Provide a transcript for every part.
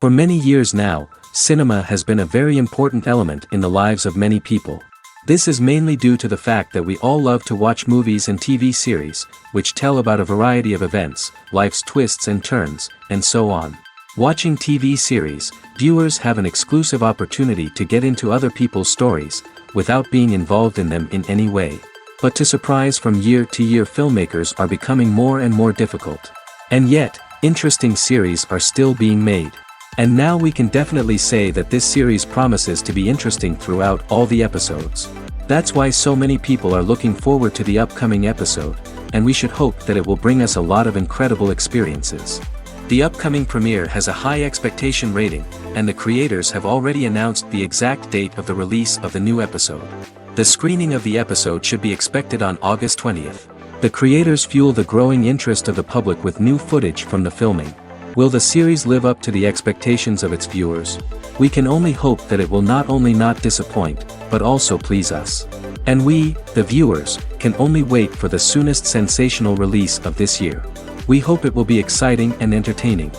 For many years now, cinema has been a very important element in the lives of many people. This is mainly due to the fact that we all love to watch movies and TV series, which tell about a variety of events, life's twists and turns, and so on. Watching TV series, viewers have an exclusive opportunity to get into other people's stories, without being involved in them in any way. But to surprise from year to year, filmmakers are becoming more and more difficult. And yet, interesting series are still being made. And now we can definitely say that this series promises to be interesting throughout all the episodes. That's why so many people are looking forward to the upcoming episode, and we should hope that it will bring us a lot of incredible experiences. The upcoming premiere has a high expectation rating, and the creators have already announced the exact date of the release of the new episode. The screening of the episode should be expected on August 20th. The creators fuel the growing interest of the public with new footage from the filming. Will the series live up to the expectations of its viewers? We can only hope that it will not only not disappoint, but also please us. And we, the viewers, can only wait for the soonest sensational release of this year. We hope it will be exciting and entertaining.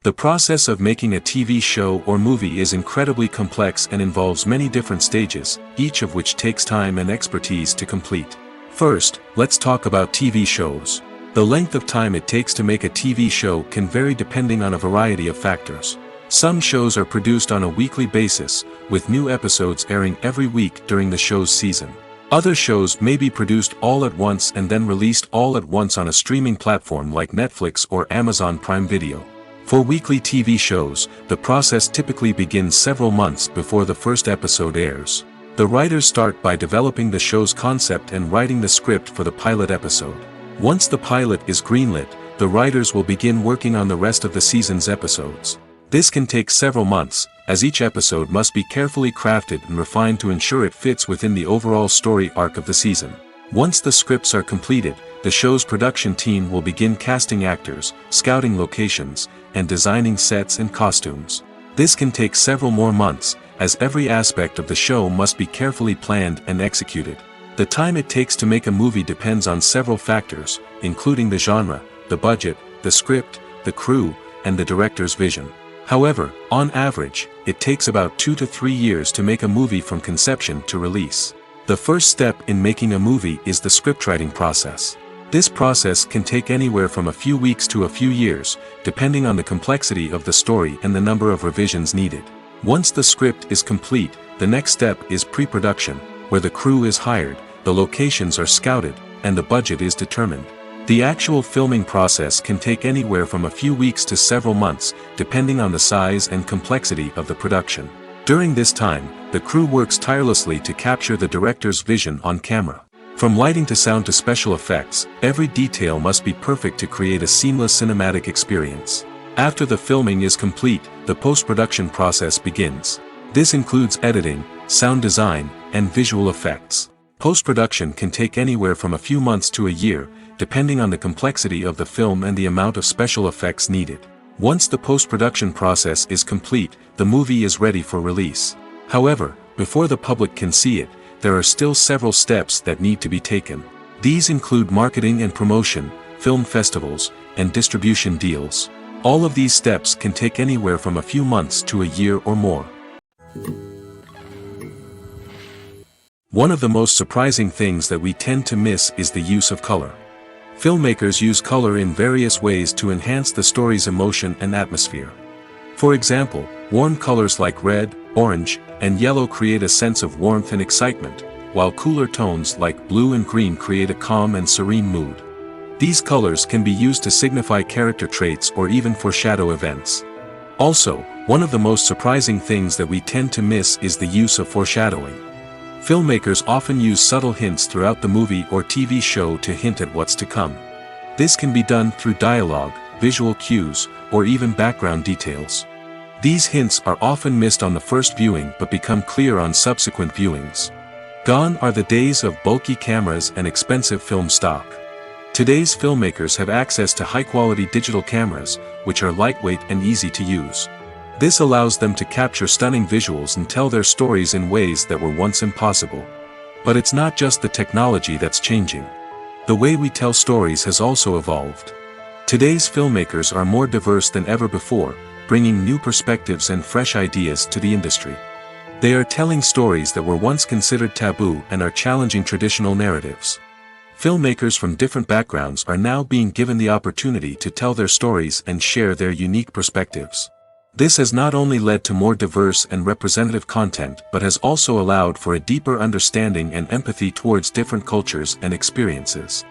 The process of making a TV show or movie is incredibly complex and involves many different stages, each of which takes time and expertise to complete. First, let's talk about TV shows. The length of time it takes to make a TV show can vary depending on a variety of factors. Some shows are produced on a weekly basis, with new episodes airing every week during the show's season. Other shows may be produced all at once and then released all at once on a streaming platform like Netflix or Amazon Prime Video. For weekly TV shows, the process typically begins several months before the first episode airs. The writers start by developing the show's concept and writing the script for the pilot episode. Once the pilot is greenlit, the writers will begin working on the rest of the season's episodes. This can take several months, as each episode must be carefully crafted and refined to ensure it fits within the overall story arc of the season. Once the scripts are completed, the show's production team will begin casting actors, scouting locations, and designing sets and costumes. This can take several more months, as every aspect of the show must be carefully planned and executed. The time it takes to make a movie depends on several factors, including the genre, the budget, the script, the crew, and the director's vision. However, on average, it takes about 2 to 3 years to make a movie from conception to release. The first step in making a movie is the scriptwriting process. This process can take anywhere from a few weeks to a few years, depending on the complexity of the story and the number of revisions needed. Once the script is complete, the next step is pre-production, where the crew is hired, the locations are scouted, and the budget is determined. The actual filming process can take anywhere from a few weeks to several months, depending on the size and complexity of the production. During this time, the crew works tirelessly to capture the director's vision on camera. From lighting to sound to special effects, every detail must be perfect to create a seamless cinematic experience. After the filming is complete, the post-production process begins. This includes editing, sound design, and visual effects. Post-production can take anywhere from a few months to a year, depending on the complexity of the film and the amount of special effects needed. Once the post-production process is complete, the movie is ready for release. However, before the public can see it, there are still several steps that need to be taken. These include marketing and promotion, film festivals, and distribution deals. All of these steps can take anywhere from a few months to a year or more. One of the most surprising things that we tend to miss is the use of color. Filmmakers use color in various ways to enhance the story's emotion and atmosphere. For example, warm colors like red, orange, and yellow create a sense of warmth and excitement, while cooler tones like blue and green create a calm and serene mood. These colors can be used to signify character traits or even foreshadow events. Also, one of the most surprising things that we tend to miss is the use of foreshadowing. Filmmakers often use subtle hints throughout the movie or TV show to hint at what's to come. This can be done through dialogue, visual cues, or even background details. These hints are often missed on the first viewing but become clear on subsequent viewings. Gone are the days of bulky cameras and expensive film stock. Today's filmmakers have access to high-quality digital cameras, which are lightweight and easy to use. This allows them to capture stunning visuals and tell their stories in ways that were once impossible. But it's not just the technology that's changing. The way we tell stories has also evolved. Today's filmmakers are more diverse than ever before, bringing new perspectives and fresh ideas to the industry. They are telling stories that were once considered taboo and are challenging traditional narratives. Filmmakers from different backgrounds are now being given the opportunity to tell their stories and share their unique perspectives. This has not only led to more diverse and representative content but has also allowed for a deeper understanding and empathy towards different cultures and experiences.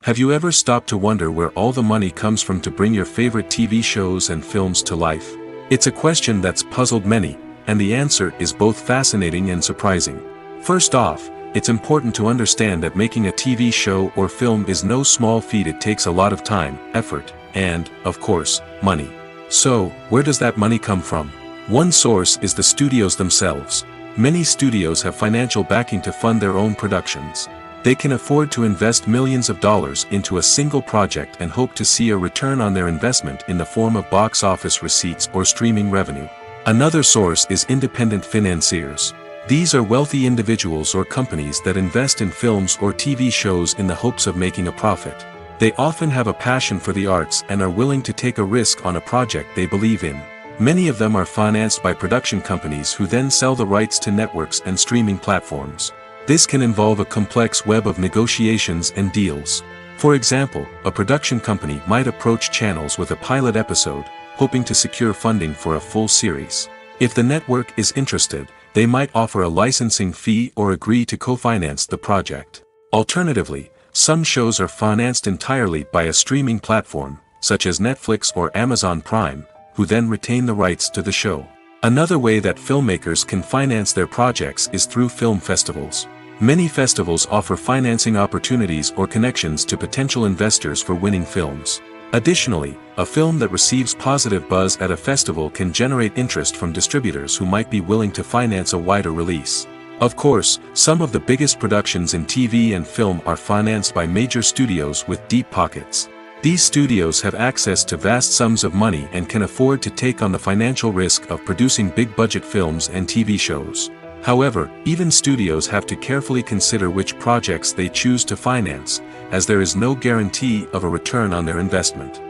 Have you ever stopped to wonder where all the money comes from to bring your favorite TV shows and films to life? It's a question that's puzzled many, and the answer is both fascinating and surprising. First off, it's important to understand that making a TV show or film is no small feat. It takes a lot of time, effort, and, of course, money. So, where does that money come from? One source is the studios themselves. Many studios have financial backing to fund their own productions. They can afford to invest millions of dollars into a single project and hope to see a return on their investment in the form of box office receipts or streaming revenue. Another source is independent financiers. These are wealthy individuals or companies that invest in films or TV shows in the hopes of making a profit. They often have a passion for the arts and are willing to take a risk on a project they believe in. Many of them are financed by production companies who then sell the rights to networks and streaming platforms. This can involve a complex web of negotiations and deals. For example, a production company might approach channels with a pilot episode, hoping to secure funding for a full series. If the network is interested, they might offer a licensing fee or agree to co-finance the project. Alternatively, some shows are financed entirely by a streaming platform, such as Netflix or Amazon Prime, who then retain the rights to the show. Another way that filmmakers can finance their projects is through film festivals. Many festivals offer financing opportunities or connections to potential investors for winning films. Additionally, a film that receives positive buzz at a festival can generate interest from distributors who might be willing to finance a wider release. Of course, some of the biggest productions in TV and film are financed by major studios with deep pockets. These studios have access to vast sums of money and can afford to take on the financial risk of producing big-budget films and TV shows. However, even studios have to carefully consider which projects they choose to finance, as there is no guarantee of a return on their investment.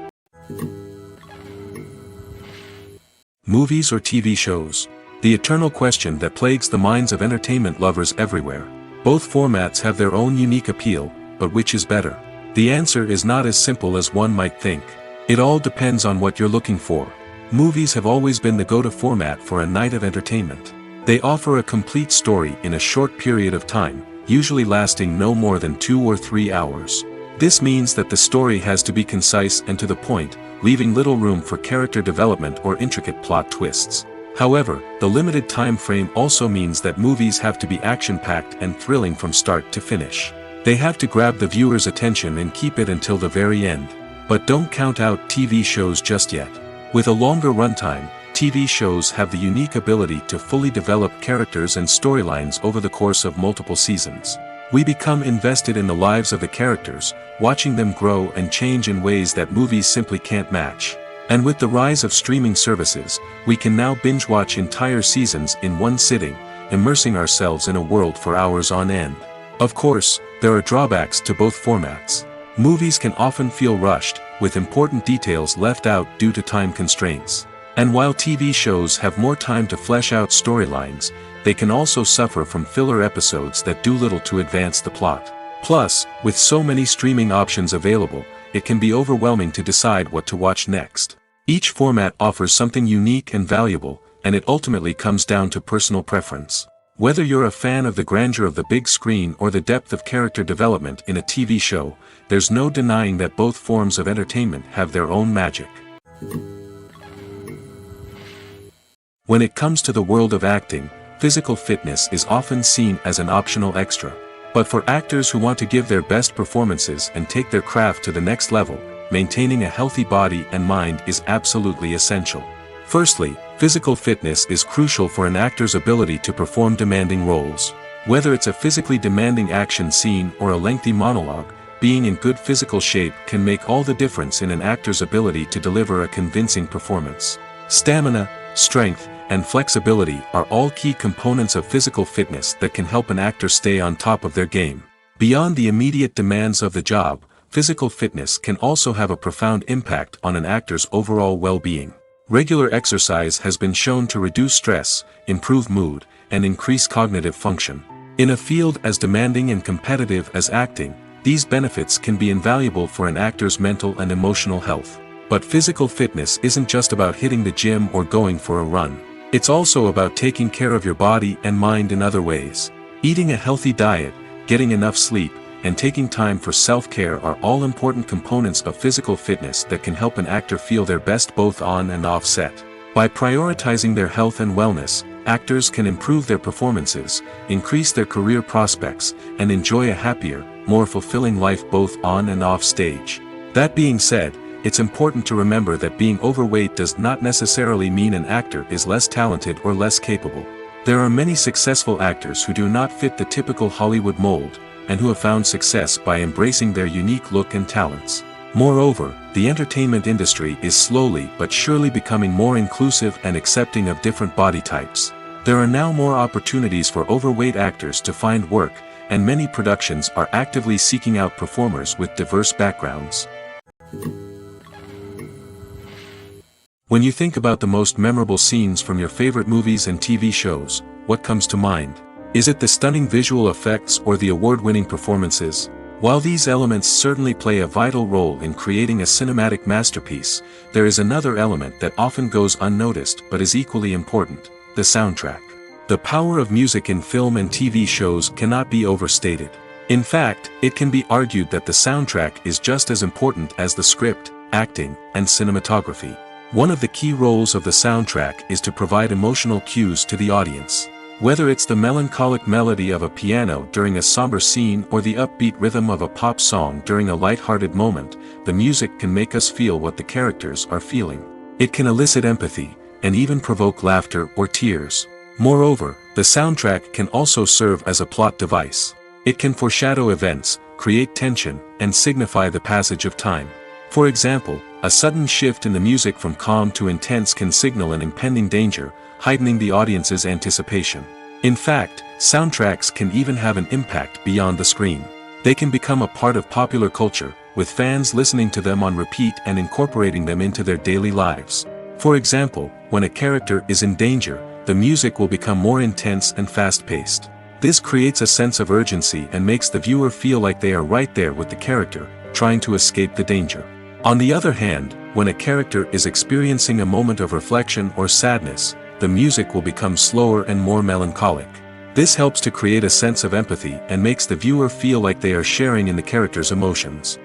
Movies or TV shows? The eternal question that plagues the minds of entertainment lovers everywhere. Both formats have their own unique appeal, but which is better? The answer is not as simple as one might think. It all depends on what you're looking for. Movies have always been the go-to format for a night of entertainment. They offer a complete story in a short period of time, usually lasting no more than 2 or 3 hours. This means that the story has to be concise and to the point, leaving little room for character development or intricate plot twists. However, the limited time frame also means that movies have to be action-packed and thrilling from start to finish. They have to grab the viewer's attention and keep it until the very end. But don't count out TV shows just yet. With a longer runtime, TV shows have the unique ability to fully develop characters and storylines over the course of multiple seasons. We become invested in the lives of the characters, watching them grow and change in ways that movies simply can't match. And with the rise of streaming services, we can now binge-watch entire seasons in one sitting, immersing ourselves in a world for hours on end. Of course, there are drawbacks to both formats. Movies can often feel rushed, with important details left out due to time constraints. And while TV shows have more time to flesh out storylines, they can also suffer from filler episodes that do little to advance the plot. Plus, with so many streaming options available, it can be overwhelming to decide what to watch next. Each format offers something unique and valuable, and it ultimately comes down to personal preference. Whether you're a fan of the grandeur of the big screen or the depth of character development in a TV show, there's no denying that both forms of entertainment have their own magic. When it comes to the world of acting, physical fitness is often seen as an optional extra. But for actors who want to give their best performances and take their craft to the next level, maintaining a healthy body and mind is absolutely essential. Firstly, physical fitness is crucial for an actor's ability to perform demanding roles. Whether it's a physically demanding action scene or a lengthy monologue, being in good physical shape can make all the difference in an actor's ability to deliver a convincing performance. Stamina, strength, and flexibility are all key components of physical fitness that can help an actor stay on top of their game. Beyond the immediate demands of the job, physical fitness can also have a profound impact on an actor's overall well-being. Regular exercise has been shown to reduce stress, improve mood, and increase cognitive function. In a field as demanding and competitive as acting, these benefits can be invaluable for an actor's mental and emotional health. But physical fitness isn't just about hitting the gym or going for a run. It's also about taking care of your body and mind in other ways. Eating a healthy diet, getting enough sleep, and taking time for self-care are all important components of physical fitness that can help an actor feel their best both on and off set. By prioritizing their health and wellness, actors can improve their performances, increase their career prospects, and enjoy a happier, more fulfilling life both on and off stage. That being said, it's important to remember that being overweight does not necessarily mean an actor is less talented or less capable. There are many successful actors who do not fit the typical Hollywood mold, and who have found success by embracing their unique look and talents. Moreover, the entertainment industry is slowly but surely becoming more inclusive and accepting of different body types. There are now more opportunities for overweight actors to find work, and many productions are actively seeking out performers with diverse backgrounds. When you think about the most memorable scenes from your favorite movies and TV shows, what comes to mind? Is it the stunning visual effects or the award-winning performances? While these elements certainly play a vital role in creating a cinematic masterpiece, there is another element that often goes unnoticed but is equally important: the soundtrack. The power of music in film and TV shows cannot be overstated. In fact, it can be argued that the soundtrack is just as important as the script, acting, and cinematography. One of the key roles of the soundtrack is to provide emotional cues to the audience. Whether it's the melancholic melody of a piano during a somber scene or the upbeat rhythm of a pop song during a light-hearted moment, the music can make us feel what the characters are feeling. It can elicit empathy, and even provoke laughter or tears. Moreover, the soundtrack can also serve as a plot device. It can foreshadow events, create tension, and signify the passage of time. For example, a sudden shift in the music from calm to intense can signal an impending danger, heightening the audience's anticipation. In fact, soundtracks can even have an impact beyond the screen. They can become a part of popular culture, with fans listening to them on repeat and incorporating them into their daily lives. For example, when a character is in danger, the music will become more intense and fast-paced. This creates a sense of urgency and makes the viewer feel like they are right there with the character, trying to escape the danger. On the other hand, when a character is experiencing a moment of reflection or sadness, the music will become slower and more melancholic. This helps to create a sense of empathy and makes the viewer feel like they are sharing in the character's emotions.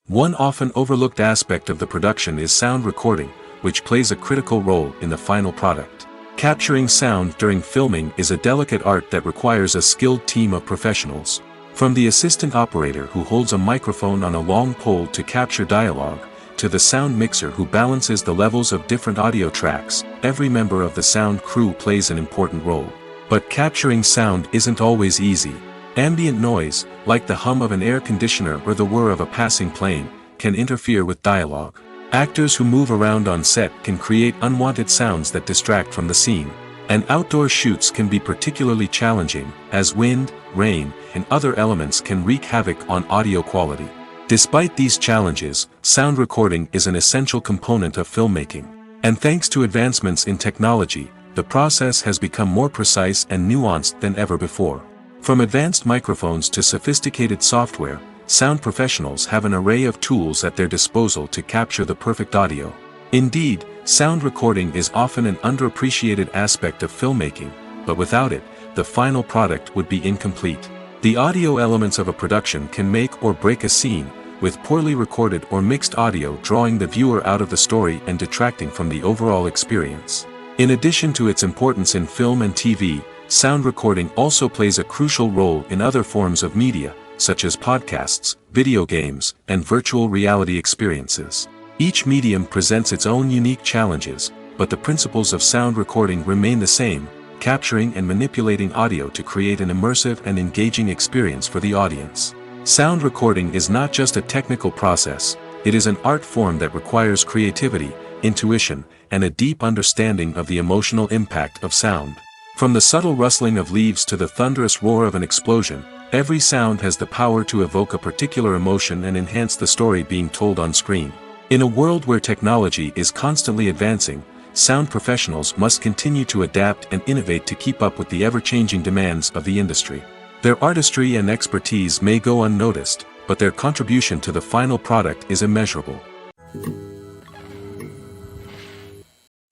One often overlooked aspect of the production is sound recording, which plays a critical role in the final product. Capturing sound during filming is a delicate art that requires a skilled team of professionals. From the assistant operator who holds a microphone on a long pole to capture dialogue, to the sound mixer who balances the levels of different audio tracks, every member of the sound crew plays an important role. But capturing sound isn't always easy. Ambient noise, like the hum of an air conditioner or the whir of a passing plane, can interfere with dialogue. Actors who move around on set can create unwanted sounds that distract from the scene. And outdoor shoots can be particularly challenging, as wind, rain, and other elements can wreak havoc on audio quality. Despite these challenges, sound recording is an essential component of filmmaking. And thanks to advancements in technology, the process has become more precise and nuanced than ever before. From advanced microphones to sophisticated software, sound professionals have an array of tools at their disposal to capture the perfect audio. Indeed, sound recording is often an underappreciated aspect of filmmaking, but without it, the final product would be incomplete. The audio elements of a production can make or break a scene, with poorly recorded or mixed audio drawing the viewer out of the story and detracting from the overall experience. In addition to its importance in film and TV, sound recording also plays a crucial role in other forms of media, such as podcasts, video games, and virtual reality experiences. Each medium presents its own unique challenges, but the principles of sound recording remain the same, capturing and manipulating audio to create an immersive and engaging experience for the audience. Sound recording is not just a technical process, it is an art form that requires creativity, intuition, and a deep understanding of the emotional impact of sound. From the subtle rustling of leaves to the thunderous roar of an explosion, every sound has the power to evoke a particular emotion and enhance the story being told on screen. In a world where technology is constantly advancing, sound professionals must continue to adapt and innovate to keep up with the ever-changing demands of the industry. Their artistry and expertise may go unnoticed, but their contribution to the final product is immeasurable.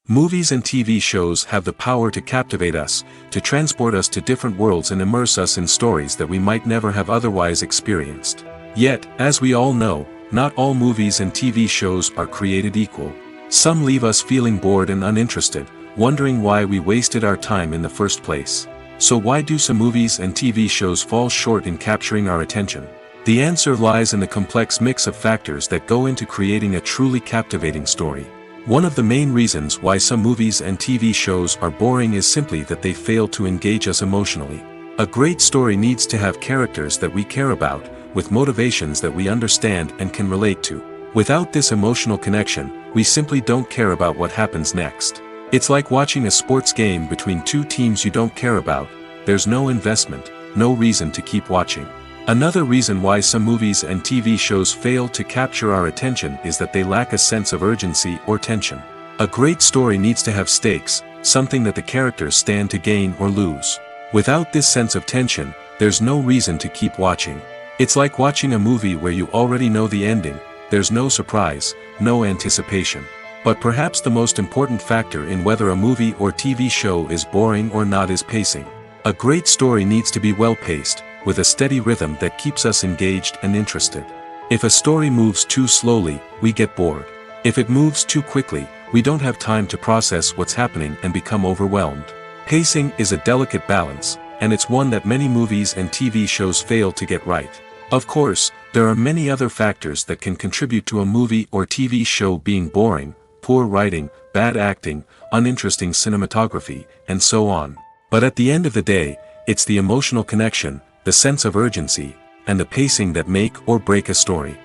Movies and TV shows have the power to captivate us, to transport us to different worlds and immerse us in stories that we might never have otherwise experienced. Yet, as we all know, not all movies and TV shows are created equal. Some leave us feeling bored and uninterested, wondering why we wasted our time in the first place. So why do some movies and TV shows fall short in capturing our attention? The answer lies in the complex mix of factors that go into creating a truly captivating story. One of the main reasons why some movies and TV shows are boring is simply that they fail to engage us emotionally. A great story needs to have characters that we care about, with motivations that we understand and can relate to. Without this emotional connection, we simply don't care about what happens next. It's like watching a sports game between two teams you don't care about. There's no investment, no reason to keep watching. Another reason why some movies and TV shows fail to capture our attention is that they lack a sense of urgency or tension. A great story needs to have stakes, something that the characters stand to gain or lose. Without this sense of tension, there's no reason to keep watching. It's like watching a movie where you already know the ending, there's no surprise, no anticipation. But perhaps the most important factor in whether a movie or TV show is boring or not is pacing. A great story needs to be well-paced, with a steady rhythm that keeps us engaged and interested. If a story moves too slowly, we get bored. If it moves too quickly, we don't have time to process what's happening and become overwhelmed. Pacing is a delicate balance, and it's one that many movies and TV shows fail to get right. Of course, there are many other factors that can contribute to a movie or TV show being boring: poor writing, bad acting, uninteresting cinematography, and so on. But at the end of the day, it's the emotional connection, the sense of urgency, and the pacing that make or break a story.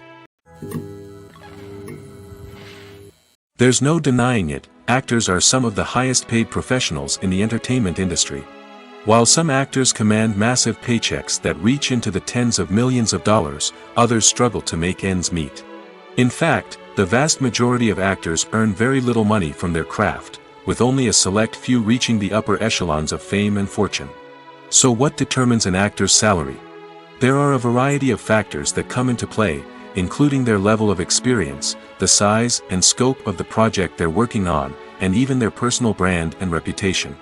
There's no denying it, actors are some of the highest paid professionals in the entertainment industry. While some actors command massive paychecks that reach into the tens of millions of dollars, others struggle to make ends meet. In fact, the vast majority of actors earn very little money from their craft, with only a select few reaching the upper echelons of fame and fortune. So what determines an actor's salary? There are a variety of factors that come into play, including their level of experience, the size and scope of the project they're working on, and even their personal brand and reputation.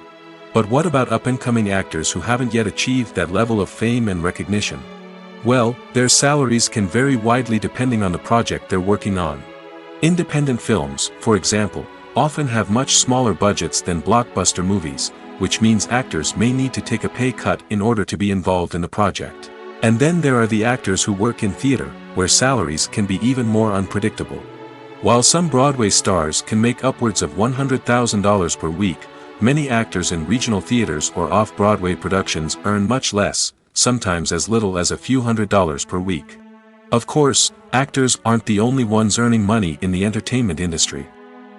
But what about up-and-coming actors who haven't yet achieved that level of fame and recognition? Well, their salaries can vary widely depending on the project they're working on. Independent films, for example, often have much smaller budgets than blockbuster movies, which means actors may need to take a pay cut in order to be involved in the project. And then there are the actors who work in theater, where salaries can be even more unpredictable. While some Broadway stars can make upwards of $100,000 per week, many actors in regional theaters or off-Broadway productions earn much less, sometimes as little as a few $100s per week. Of course, actors aren't the only ones earning money in the entertainment industry.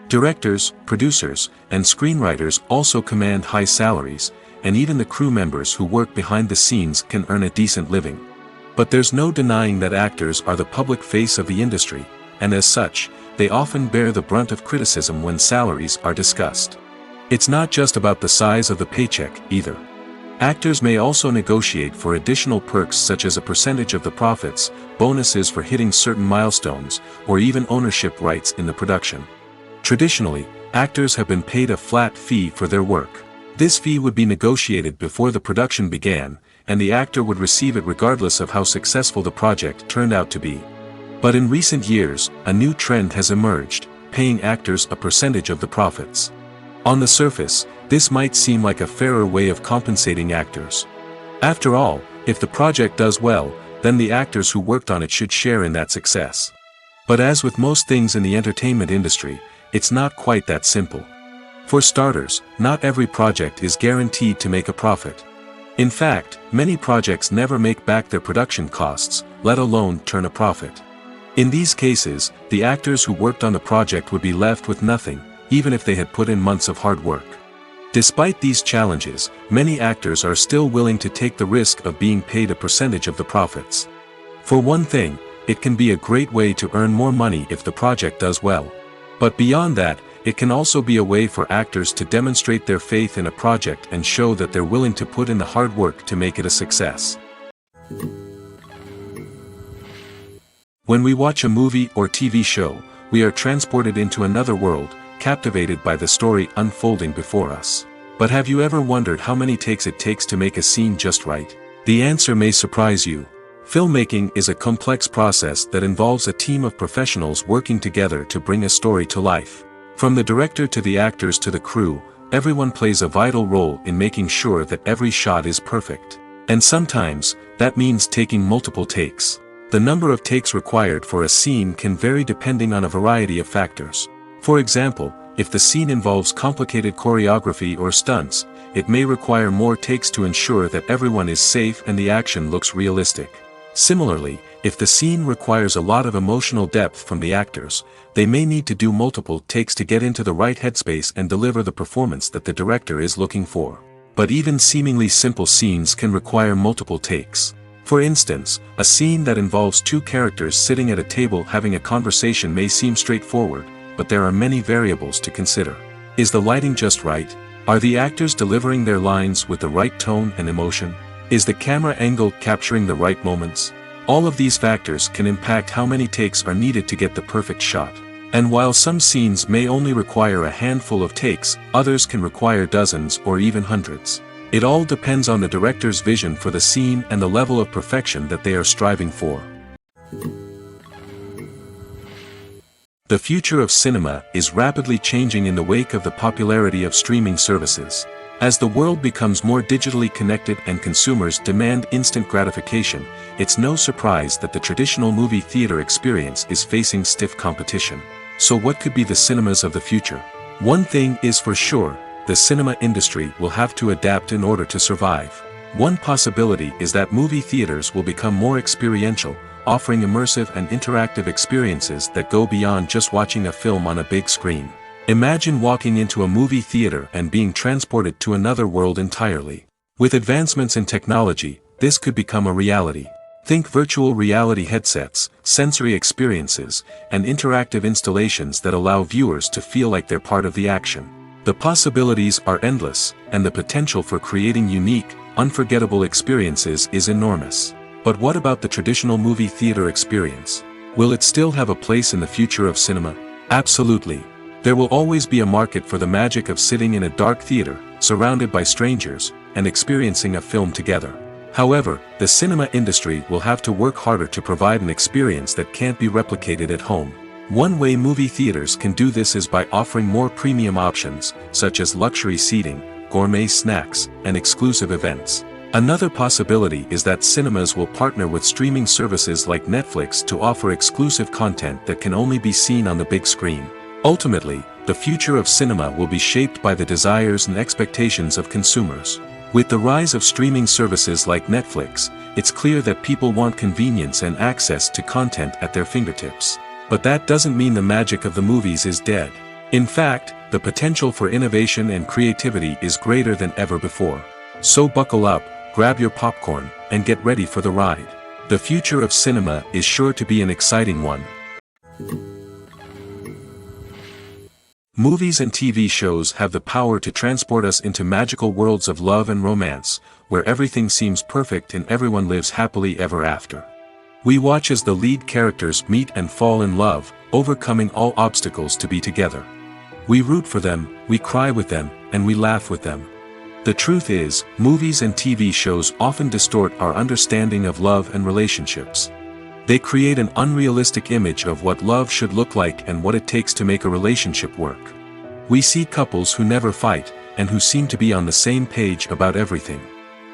Directors, producers, and screenwriters also command high salaries, and even the crew members who work behind the scenes can earn a decent living. But there's no denying that actors are the public face of the industry, and as such, they often bear the brunt of criticism when salaries are discussed. It's not just about the size of the paycheck, either. Actors may also negotiate for additional perks such as a percentage of the profits, bonuses for hitting certain milestones, or even ownership rights in the production. Traditionally, actors have been paid a flat fee for their work. This fee would be negotiated before the production began, and the actor would receive it regardless of how successful the project turned out to be. But in recent years, a new trend has emerged, paying actors a percentage of the profits. On the surface, this might seem like a fairer way of compensating actors. After all, if the project does well, then the actors who worked on it should share in that success. But as with most things in the entertainment industry, it's not quite that simple. For starters, not every project is guaranteed to make a profit. In fact, many projects never make back their production costs, let alone turn a profit. In these cases, the actors who worked on the project would be left with nothing, even if they had put in months of hard work. Despite these challenges, many actors are still willing to take the risk of being paid a percentage of the profits. For one thing, it can be a great way to earn more money if the project does well. But beyond that, it can also be a way for actors to demonstrate their faith in a project and show that they're willing to put in the hard work to make it a success. When we watch a movie or TV show, we are transported into another world, captivated by the story unfolding before us. But have you ever wondered how many takes it takes to make a scene just right? The answer may surprise you. Filmmaking is a complex process that involves a team of professionals working together to bring a story to life. From the director to the actors to the crew, everyone plays a vital role in making sure that every shot is perfect. And sometimes, that means taking multiple takes. The number of takes required for a scene can vary depending on a variety of factors. For example, if the scene involves complicated choreography or stunts, it may require more takes to ensure that everyone is safe and the action looks realistic. Similarly, if the scene requires a lot of emotional depth from the actors, they may need to do multiple takes to get into the right headspace and deliver the performance that the director is looking for. But even seemingly simple scenes can require multiple takes. For instance, a scene that involves two characters sitting at a table having a conversation may seem straightforward, but there are many variables to consider. Is the lighting just right? Are the actors delivering their lines with the right tone and emotion? Is the camera angle capturing the right moments? All of these factors can impact how many takes are needed to get the perfect shot. And while some scenes may only require a handful of takes, others can require dozens or even hundreds. It all depends on the director's vision for the scene and the level of perfection that they are striving for. The future of cinema is rapidly changing in the wake of the popularity of streaming services. As the world becomes more digitally connected and consumers demand instant gratification, it's no surprise that the traditional movie theater experience is facing stiff competition. So what could be the cinemas of the future? One thing is for sure, the cinema industry will have to adapt in order to survive. One possibility is that movie theaters will become more experiential, offering immersive and interactive experiences that go beyond just watching a film on a big screen. Imagine walking into a movie theater and being transported to another world entirely. With advancements in technology, this could become a reality. Think virtual reality headsets, sensory experiences, and interactive installations that allow viewers to feel like they're part of the action. The possibilities are endless, and the potential for creating unique, unforgettable experiences is enormous. But what about the traditional movie theater experience? Will it still have a place in the future of cinema? Absolutely. There will always be a market for the magic of sitting in a dark theater, surrounded by strangers, and experiencing a film together. However, the cinema industry will have to work harder to provide an experience that can't be replicated at home. One way movie theaters can do this is by offering more premium options, such as luxury seating, gourmet snacks, and exclusive events. Another possibility is that cinemas will partner with streaming services like Netflix to offer exclusive content that can only be seen on the big screen. Ultimately, the future of cinema will be shaped by the desires and expectations of consumers. With the rise of streaming services like Netflix, it's clear that people want convenience and access to content at their fingertips. But that doesn't mean the magic of the movies is dead. In fact, the potential for innovation and creativity is greater than ever before. So buckle up, grab your popcorn, and get ready for the ride. The future of cinema is sure to be an exciting one. Movies and TV shows have the power to transport us into magical worlds of love and romance, where everything seems perfect and everyone lives happily ever after. We watch as the lead characters meet and fall in love, overcoming all obstacles to be together. We root for them, we cry with them, and we laugh with them. The truth is, movies and TV shows often distort our understanding of love and relationships. They create an unrealistic image of what love should look like and what it takes to make a relationship work. We see couples who never fight, and who seem to be on the same page about everything.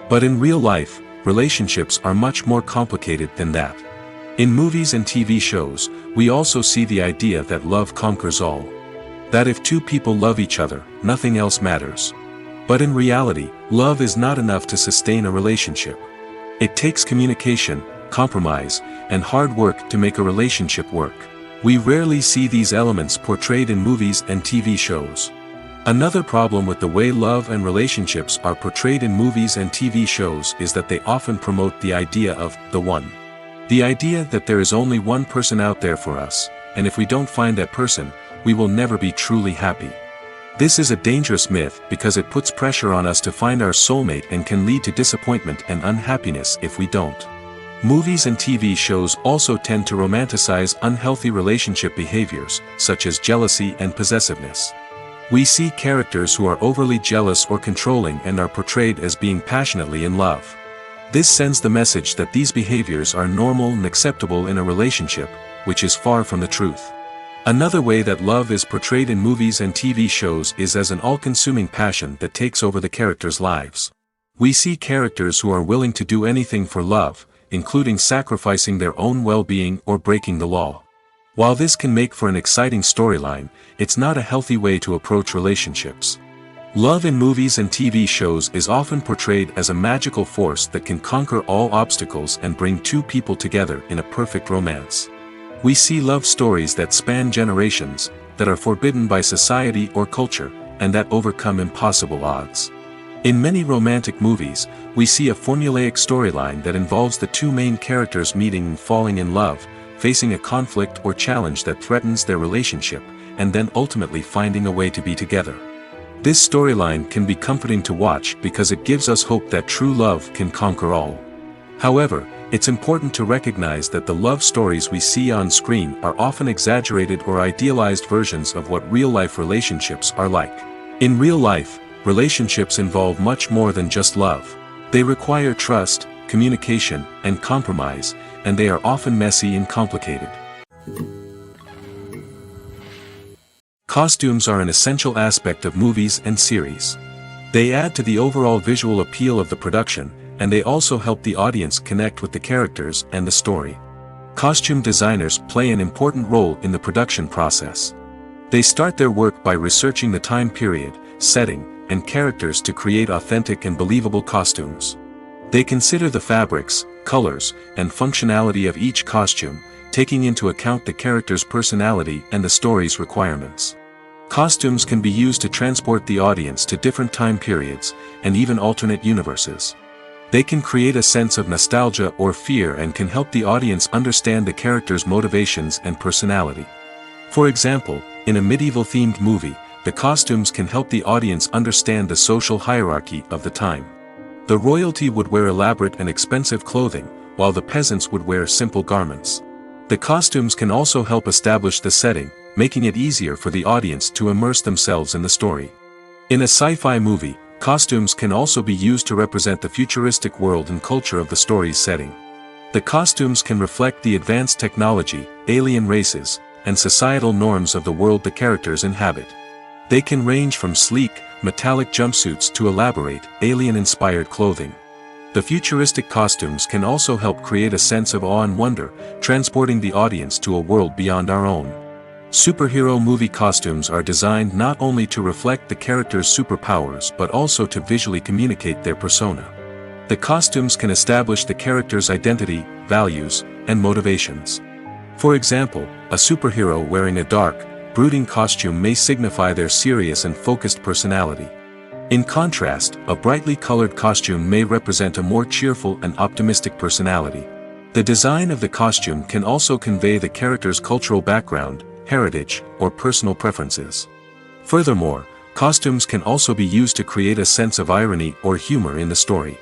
But in real life, relationships are much more complicated than that. In movies and TV shows, we also see the idea that love conquers all. That if two people love each other, nothing else matters. But in reality, love is not enough to sustain a relationship. It takes communication, compromise, and hard work to make a relationship work. We rarely see these elements portrayed in movies and TV shows. Another problem with the way love and relationships are portrayed in movies and TV shows is that they often promote the idea of the one. The idea that there is only one person out there for us, and if we don't find that person, we will never be truly happy. This is a dangerous myth because it puts pressure on us to find our soulmate and can lead to disappointment and unhappiness if we don't. Movies and TV shows also tend to romanticize unhealthy relationship behaviors, such as jealousy and possessiveness. We see characters who are overly jealous or controlling and are portrayed as being passionately in love. This sends the message that these behaviors are normal and acceptable in a relationship, which is far from the truth. Another way that love is portrayed in movies and TV shows is as an all-consuming passion that takes over the characters' lives. We see characters who are willing to do anything for love, including sacrificing their own well-being or breaking the law. While this can make for an exciting storyline, it's not a healthy way to approach relationships. Love in movies and TV shows is often portrayed as a magical force that can conquer all obstacles and bring two people together in a perfect romance. We see love stories that span generations, that are forbidden by society or culture, and that overcome impossible odds. In many romantic movies, we see a formulaic storyline that involves the two main characters meeting and falling in love, facing a conflict or challenge that threatens their relationship, and then ultimately finding a way to be together. This storyline can be comforting to watch because it gives us hope that true love can conquer all. However, it's important to recognize that the love stories we see on screen are often exaggerated or idealized versions of what real-life relationships are like. In real life, relationships involve much more than just love. They require trust, communication, and compromise, and they are often messy and complicated. Costumes are an essential aspect of movies and series. They add to the overall visual appeal of the production, and they also help the audience connect with the characters and the story. Costume designers play an important role in the production process. They start their work by researching the time period, setting, and characters to create authentic and believable costumes. They consider the fabrics, colors, and functionality of each costume, taking into account the character's personality and the story's requirements. Costumes can be used to transport the audience to different time periods, and even alternate universes. They can create a sense of nostalgia or fear and can help the audience understand the character's motivations and personality. For example, in a medieval-themed movie, the costumes can help the audience understand the social hierarchy of the time. The royalty would wear elaborate and expensive clothing, while the peasants would wear simple garments. The costumes can also help establish the setting, making it easier for the audience to immerse themselves in the story. In a sci-fi movie, costumes can also be used to represent the futuristic world and culture of the story's setting. The costumes can reflect the advanced technology, alien races, and societal norms of the world the characters inhabit. They can range from sleek, metallic jumpsuits to elaborate, alien-inspired clothing. The futuristic costumes can also help create a sense of awe and wonder, transporting the audience to a world beyond our own. Superhero movie costumes are designed not only to reflect the character's superpowers but also to visually communicate their persona. The costumes can establish the character's identity, values, and motivations. For example, a superhero wearing a dark, brooding costume may signify their serious and focused personality. In contrast, a brightly colored costume may represent a more cheerful and optimistic personality. The design of the costume can also convey the character's cultural background, heritage, or personal preferences. Furthermore, costumes can also be used to create a sense of irony or humor in the story.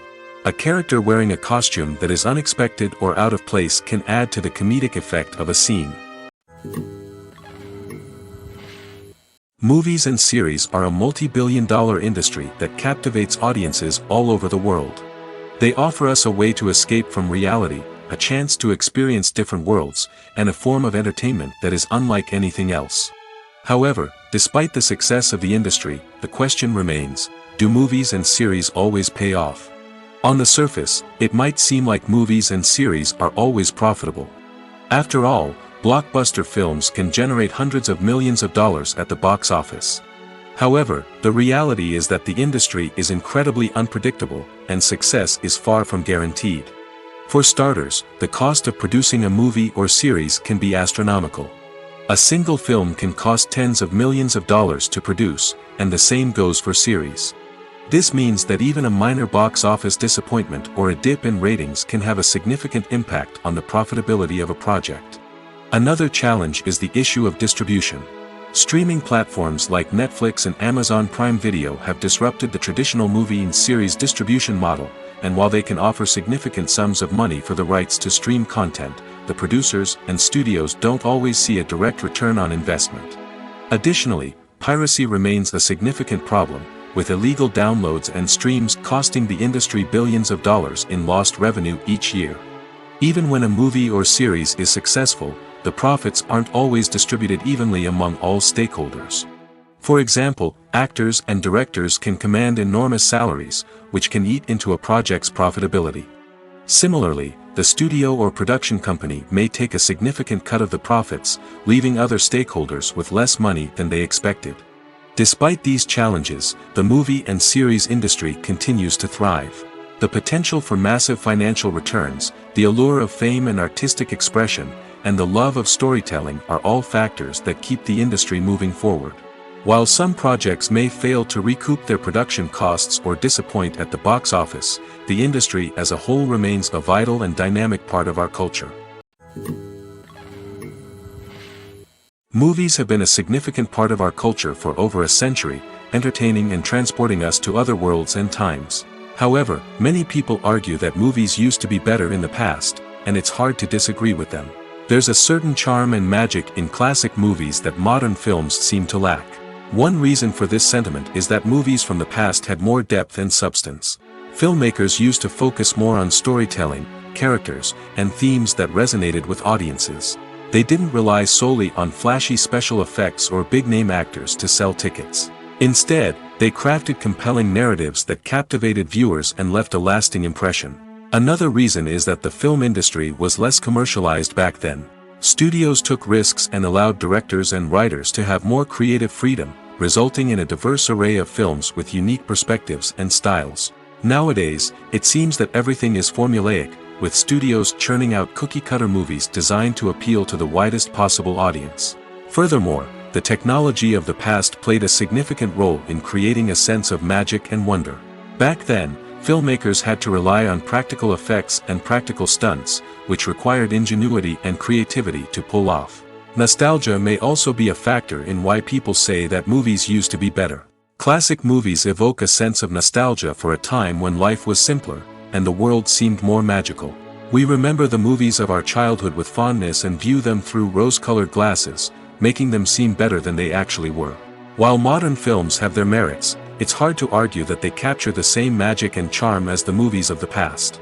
A character wearing a costume that is unexpected or out of place can add to the comedic effect of a scene. Movies and series are a multi-billion-dollar industry that captivates audiences all over the world. They offer us a way to escape from reality, a chance to experience different worlds, and a form of entertainment that is unlike anything else. However, despite the success of the industry, the question remains, do movies and series always pay off? On the surface, it might seem like movies and series are always profitable. After all, blockbuster films can generate hundreds of millions of dollars at the box office. However, the reality is that the industry is incredibly unpredictable, and success is far from guaranteed. For starters, the cost of producing a movie or series can be astronomical. A single film can cost tens of millions of dollars to produce, and the same goes for series. This means that even a minor box office disappointment or a dip in ratings can have a significant impact on the profitability of a project. Another challenge is the issue of distribution. Streaming platforms like Netflix and Amazon Prime Video have disrupted the traditional movie and series distribution model, and while they can offer significant sums of money for the rights to stream content, the producers and studios don't always see a direct return on investment. Additionally, piracy remains a significant problem, with illegal downloads and streams costing the industry billions of dollars in lost revenue each year. Even when a movie or series is successful, the profits aren't always distributed evenly among all stakeholders. For example, actors and directors can command enormous salaries, which can eat into a project's profitability. Similarly, the studio or production company may take a significant cut of the profits, leaving other stakeholders with less money than they expected. Despite these challenges, the movie and series industry continues to thrive. The potential for massive financial returns, the allure of fame and artistic expression, and the love of storytelling are all factors that keep the industry moving forward. While some projects may fail to recoup their production costs or disappoint at the box office, the industry as a whole remains a vital and dynamic part of our culture. Movies have been a significant part of our culture for over a century, entertaining and transporting us to other worlds and times. However, many people argue that movies used to be better in the past, and it's hard to disagree with them. There's a certain charm and magic in classic movies that modern films seem to lack. One reason for this sentiment is that movies from the past had more depth and substance. Filmmakers used to focus more on storytelling, characters, and themes that resonated with audiences. They didn't rely solely on flashy special effects or big-name actors to sell tickets. Instead, they crafted compelling narratives that captivated viewers and left a lasting impression. Another reason is that the film industry was less commercialized back then. Studios took risks and allowed directors and writers to have more creative freedom, resulting in a diverse array of films with unique perspectives and styles. Nowadays, it seems that everything is formulaic, with studios churning out cookie-cutter movies designed to appeal to the widest possible audience. Furthermore, the technology of the past played a significant role in creating a sense of magic and wonder. Back then, filmmakers had to rely on practical effects and practical stunts, which required ingenuity and creativity to pull off. Nostalgia may also be a factor in why people say that movies used to be better. Classic movies evoke a sense of nostalgia for a time when life was simpler, and the world seemed more magical. We remember the movies of our childhood with fondness and view them through rose-colored glasses, making them seem better than they actually were. While modern films have their merits, it's hard to argue that they capture the same magic and charm as the movies of the past.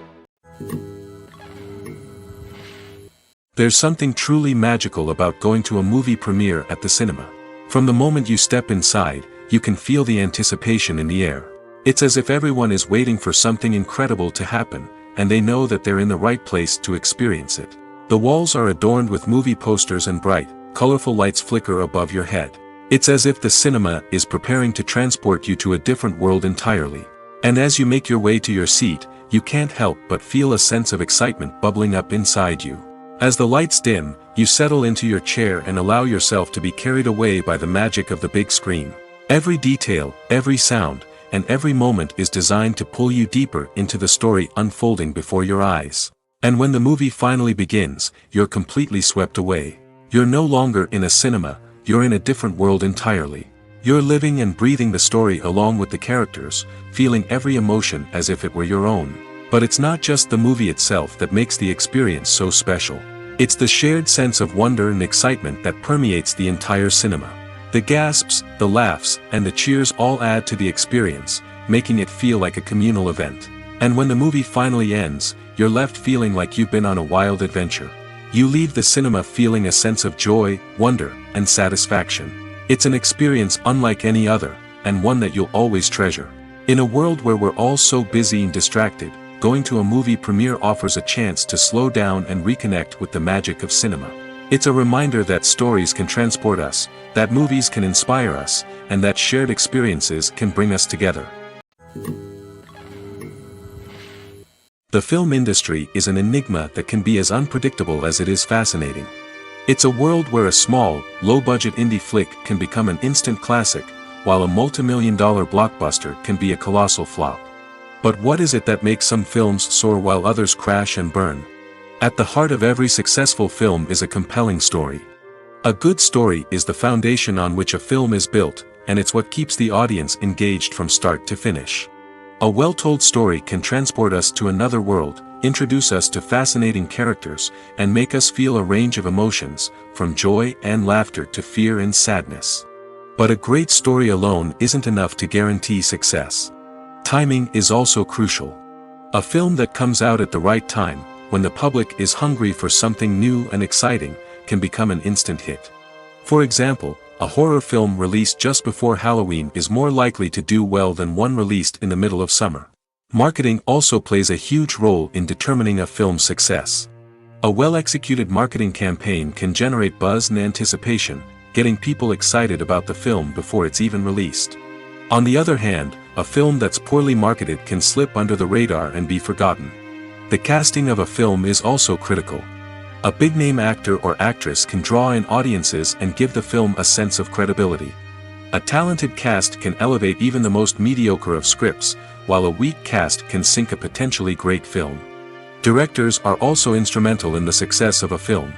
There's something truly magical about going to a movie premiere at the cinema. From the moment you step inside, you can feel the anticipation in the air. It's as if everyone is waiting for something incredible to happen, and they know that they're in the right place to experience it. The walls are adorned with movie posters and bright, colorful lights flicker above your head. It's as if the cinema is preparing to transport you to a different world entirely. And as you make your way to your seat, you can't help but feel a sense of excitement bubbling up inside you. As the lights dim, you settle into your chair and allow yourself to be carried away by the magic of the big screen. Every detail, every sound, and every moment is designed to pull you deeper into the story unfolding before your eyes. And when the movie finally begins, you're completely swept away. You're no longer in a cinema, you're in a different world entirely. You're living and breathing the story along with the characters, feeling every emotion as if it were your own. But it's not just the movie itself that makes the experience so special. It's the shared sense of wonder and excitement that permeates the entire cinema. The gasps, the laughs, and the cheers all add to the experience, making it feel like a communal event. And when the movie finally ends, you're left feeling like you've been on a wild adventure. You leave the cinema feeling a sense of joy, wonder, and satisfaction. It's an experience unlike any other, and one that you'll always treasure. In a world where we're all so busy and distracted, going to a movie premiere offers a chance to slow down and reconnect with the magic of cinema. It's a reminder that stories can transport us, that movies can inspire us, and that shared experiences can bring us together. The film industry is an enigma that can be as unpredictable as it is fascinating. It's a world where a small, low-budget indie flick can become an instant classic, while a multi-million-dollar blockbuster can be a colossal flop. But what is it that makes some films soar while others crash and burn? At the heart of every successful film is a compelling story. A good story is the foundation on which a film is built, and it's what keeps the audience engaged from start to finish. A well-told story can transport us to another world, introduce us to fascinating characters, and make us feel a range of emotions, from joy and laughter to fear and sadness. But a great story alone isn't enough to guarantee success. Timing is also crucial. A film that comes out at the right time, when the public is hungry for something new and exciting, can become an instant hit. For example, a horror film released just before Halloween is more likely to do well than one released in the middle of summer. Marketing also plays a huge role in determining a film's success. A well-executed marketing campaign can generate buzz and anticipation, getting people excited about the film before it's even released. On the other hand, a film that's poorly marketed can slip under the radar and be forgotten. The casting of a film is also critical. A big-name actor or actress can draw in audiences and give the film a sense of credibility. A talented cast can elevate even the most mediocre of scripts, while a weak cast can sink a potentially great film. Directors are also instrumental in the success of a film.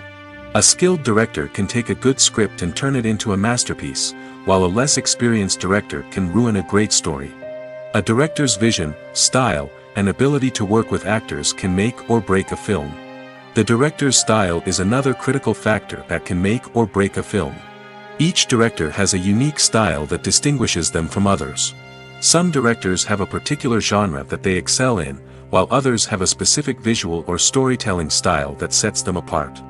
A skilled director can take a good script and turn it into a masterpiece, while a less experienced director can ruin a great story. A director's vision, style, and ability to work with actors can make or break a film. The director's style is another critical factor that can make or break a film. Each director has a unique style that distinguishes them from others. Some directors have a particular genre that they excel in, while others have a specific visual or storytelling style that sets them apart.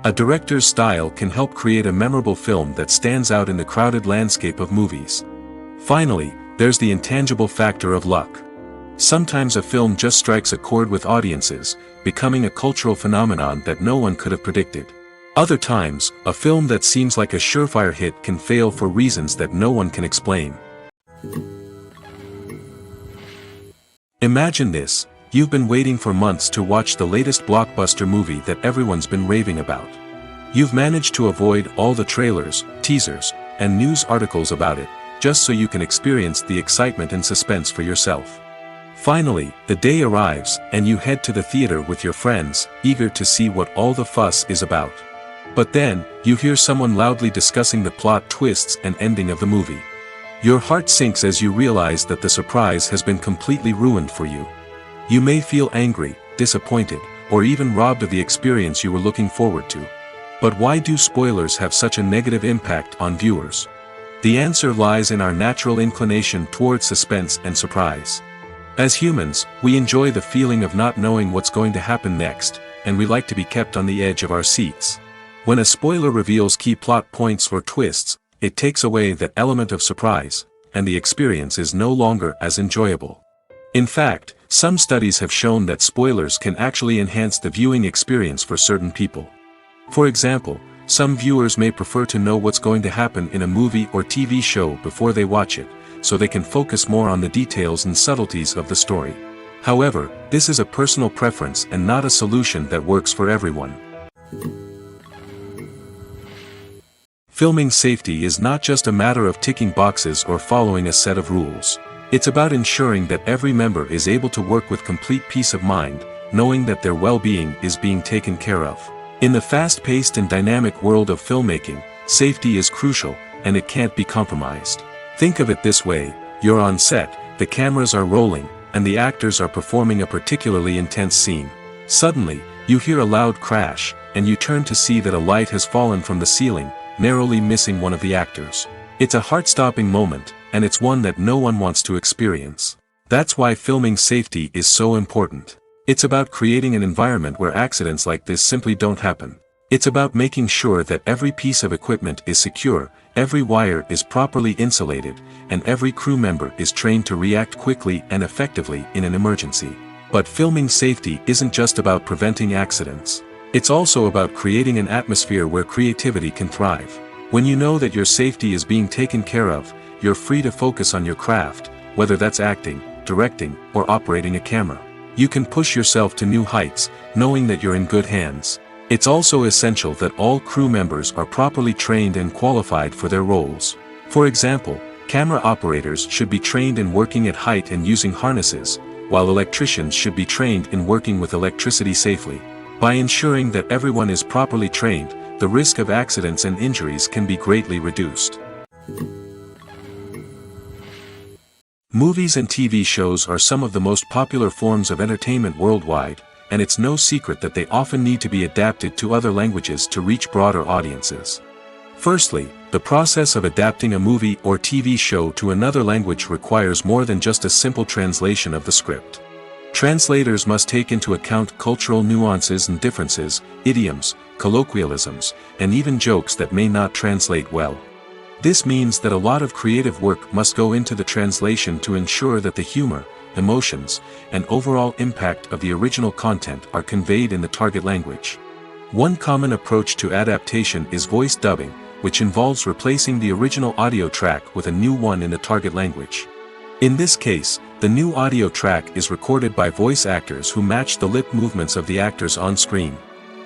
A director's style can help create a memorable film that stands out in the crowded landscape of movies. Finally, there's the intangible factor of luck. Sometimes a film just strikes a chord with audiences, becoming a cultural phenomenon that no one could have predicted. Other times, a film that seems like a surefire hit can fail for reasons that no one can explain. Imagine this: you've been waiting for months to watch the latest blockbuster movie that everyone's been raving about. You've managed to avoid all the trailers, teasers, and news articles about it, just so you can experience the excitement and suspense for yourself. Finally, the day arrives, and you head to the theater with your friends, eager to see what all the fuss is about. But then, you hear someone loudly discussing the plot twists and ending of the movie. Your heart sinks as you realize that the surprise has been completely ruined for you. You may feel angry, disappointed, or even robbed of the experience you were looking forward to. But why do spoilers have such a negative impact on viewers? The answer lies in our natural inclination towards suspense and surprise. As humans, we enjoy the feeling of not knowing what's going to happen next, and we like to be kept on the edge of our seats. When a spoiler reveals key plot points or twists, it takes away that element of surprise, and the experience is no longer as enjoyable. In fact, some studies have shown that spoilers can actually enhance the viewing experience for certain people. For example, some viewers may prefer to know what's going to happen in a movie or TV show before they watch it, so they can focus more on the details and subtleties of the story. However, this is a personal preference and not a solution that works for everyone. Filming safety is not just a matter of ticking boxes or following a set of rules. It's about ensuring that every member is able to work with complete peace of mind, knowing that their well-being is being taken care of. In the fast-paced and dynamic world of filmmaking, safety is crucial, and it can't be compromised. Think of it this way: you're on set, the cameras are rolling, and the actors are performing a particularly intense scene. Suddenly, you hear a loud crash, and you turn to see that a light has fallen from the ceiling, narrowly missing one of the actors. It's a heart-stopping moment, and it's one that no one wants to experience. That's why filming safety is so important. It's about creating an environment where accidents like this simply don't happen. It's about making sure that every piece of equipment is secure, every wire is properly insulated, and every crew member is trained to react quickly and effectively in an emergency. But filming safety isn't just about preventing accidents. It's also about creating an atmosphere where creativity can thrive. When you know that your safety is being taken care of, you're free to focus on your craft, whether that's acting, directing, or operating a camera. You can push yourself to new heights, knowing that you're in good hands. It's also essential that all crew members are properly trained and qualified for their roles. For example, camera operators should be trained in working at height and using harnesses, while electricians should be trained in working with electricity safely. By ensuring that everyone is properly trained, the risk of accidents and injuries can be greatly reduced. Movies and TV shows are some of the most popular forms of entertainment worldwide, and it's no secret that they often need to be adapted to other languages to reach broader audiences. Firstly, the process of adapting a movie or TV show to another language requires more than just a simple translation of the script. Translators must take into account cultural nuances and differences, idioms, colloquialisms, and even jokes that may not translate well. This means that a lot of creative work must go into the translation to ensure that the humor, emotions, and overall impact of the original content are conveyed in the target language. One common approach to adaptation is voice dubbing, which involves replacing the original audio track with a new one in the target language. In this case, the new audio track is recorded by voice actors who match the lip movements of the actors on screen.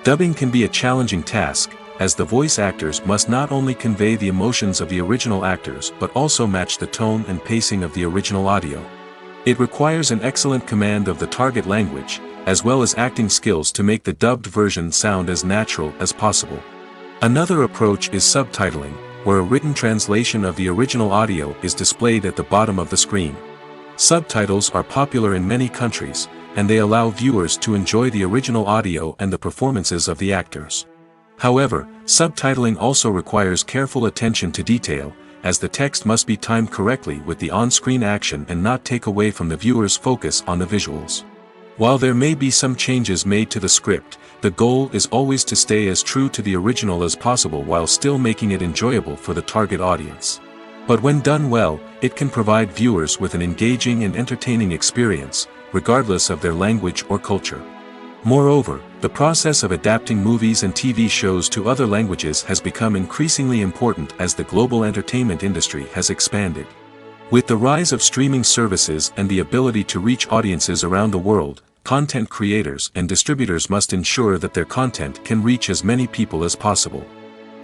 Dubbing can be a challenging task, as the voice actors must not only convey the emotions of the original actors but also match the tone and pacing of the original audio. It requires an excellent command of the target language, as well as acting skills to make the dubbed version sound as natural as possible. Another approach is subtitling, where a written translation of the original audio is displayed at the bottom of the screen. Subtitles are popular in many countries, and they allow viewers to enjoy the original audio and the performances of the actors. However, subtitling also requires careful attention to detail, as the text must be timed correctly with the on-screen action and not take away from the viewer's focus on the visuals. While there may be some changes made to the script, the goal is always to stay as true to the original as possible while still making it enjoyable for the target audience. But when done well, it can provide viewers with an engaging and entertaining experience, regardless of their language or culture. Moreover, the process of adapting movies and TV shows to other languages has become increasingly important as the global entertainment industry has expanded. With the rise of streaming services and the ability to reach audiences around the world, content creators and distributors must ensure that their content can reach as many people as possible.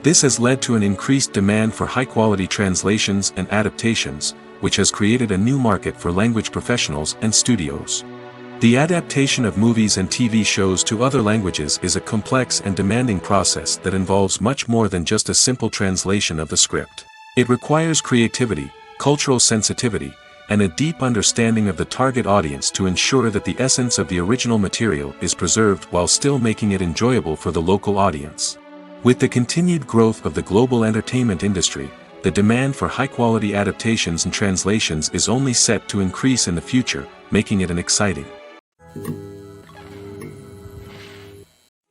This has led to an increased demand for high-quality translations and adaptations, which has created a new market for language professionals and studios. The adaptation of movies and TV shows to other languages is a complex and demanding process that involves much more than just a simple translation of the script. It requires creativity, cultural sensitivity, and a deep understanding of the target audience to ensure that the essence of the original material is preserved while still making it enjoyable for the local audience. With the continued growth of the global entertainment industry, the demand for high-quality adaptations and translations is only set to increase in the future, making it an exciting.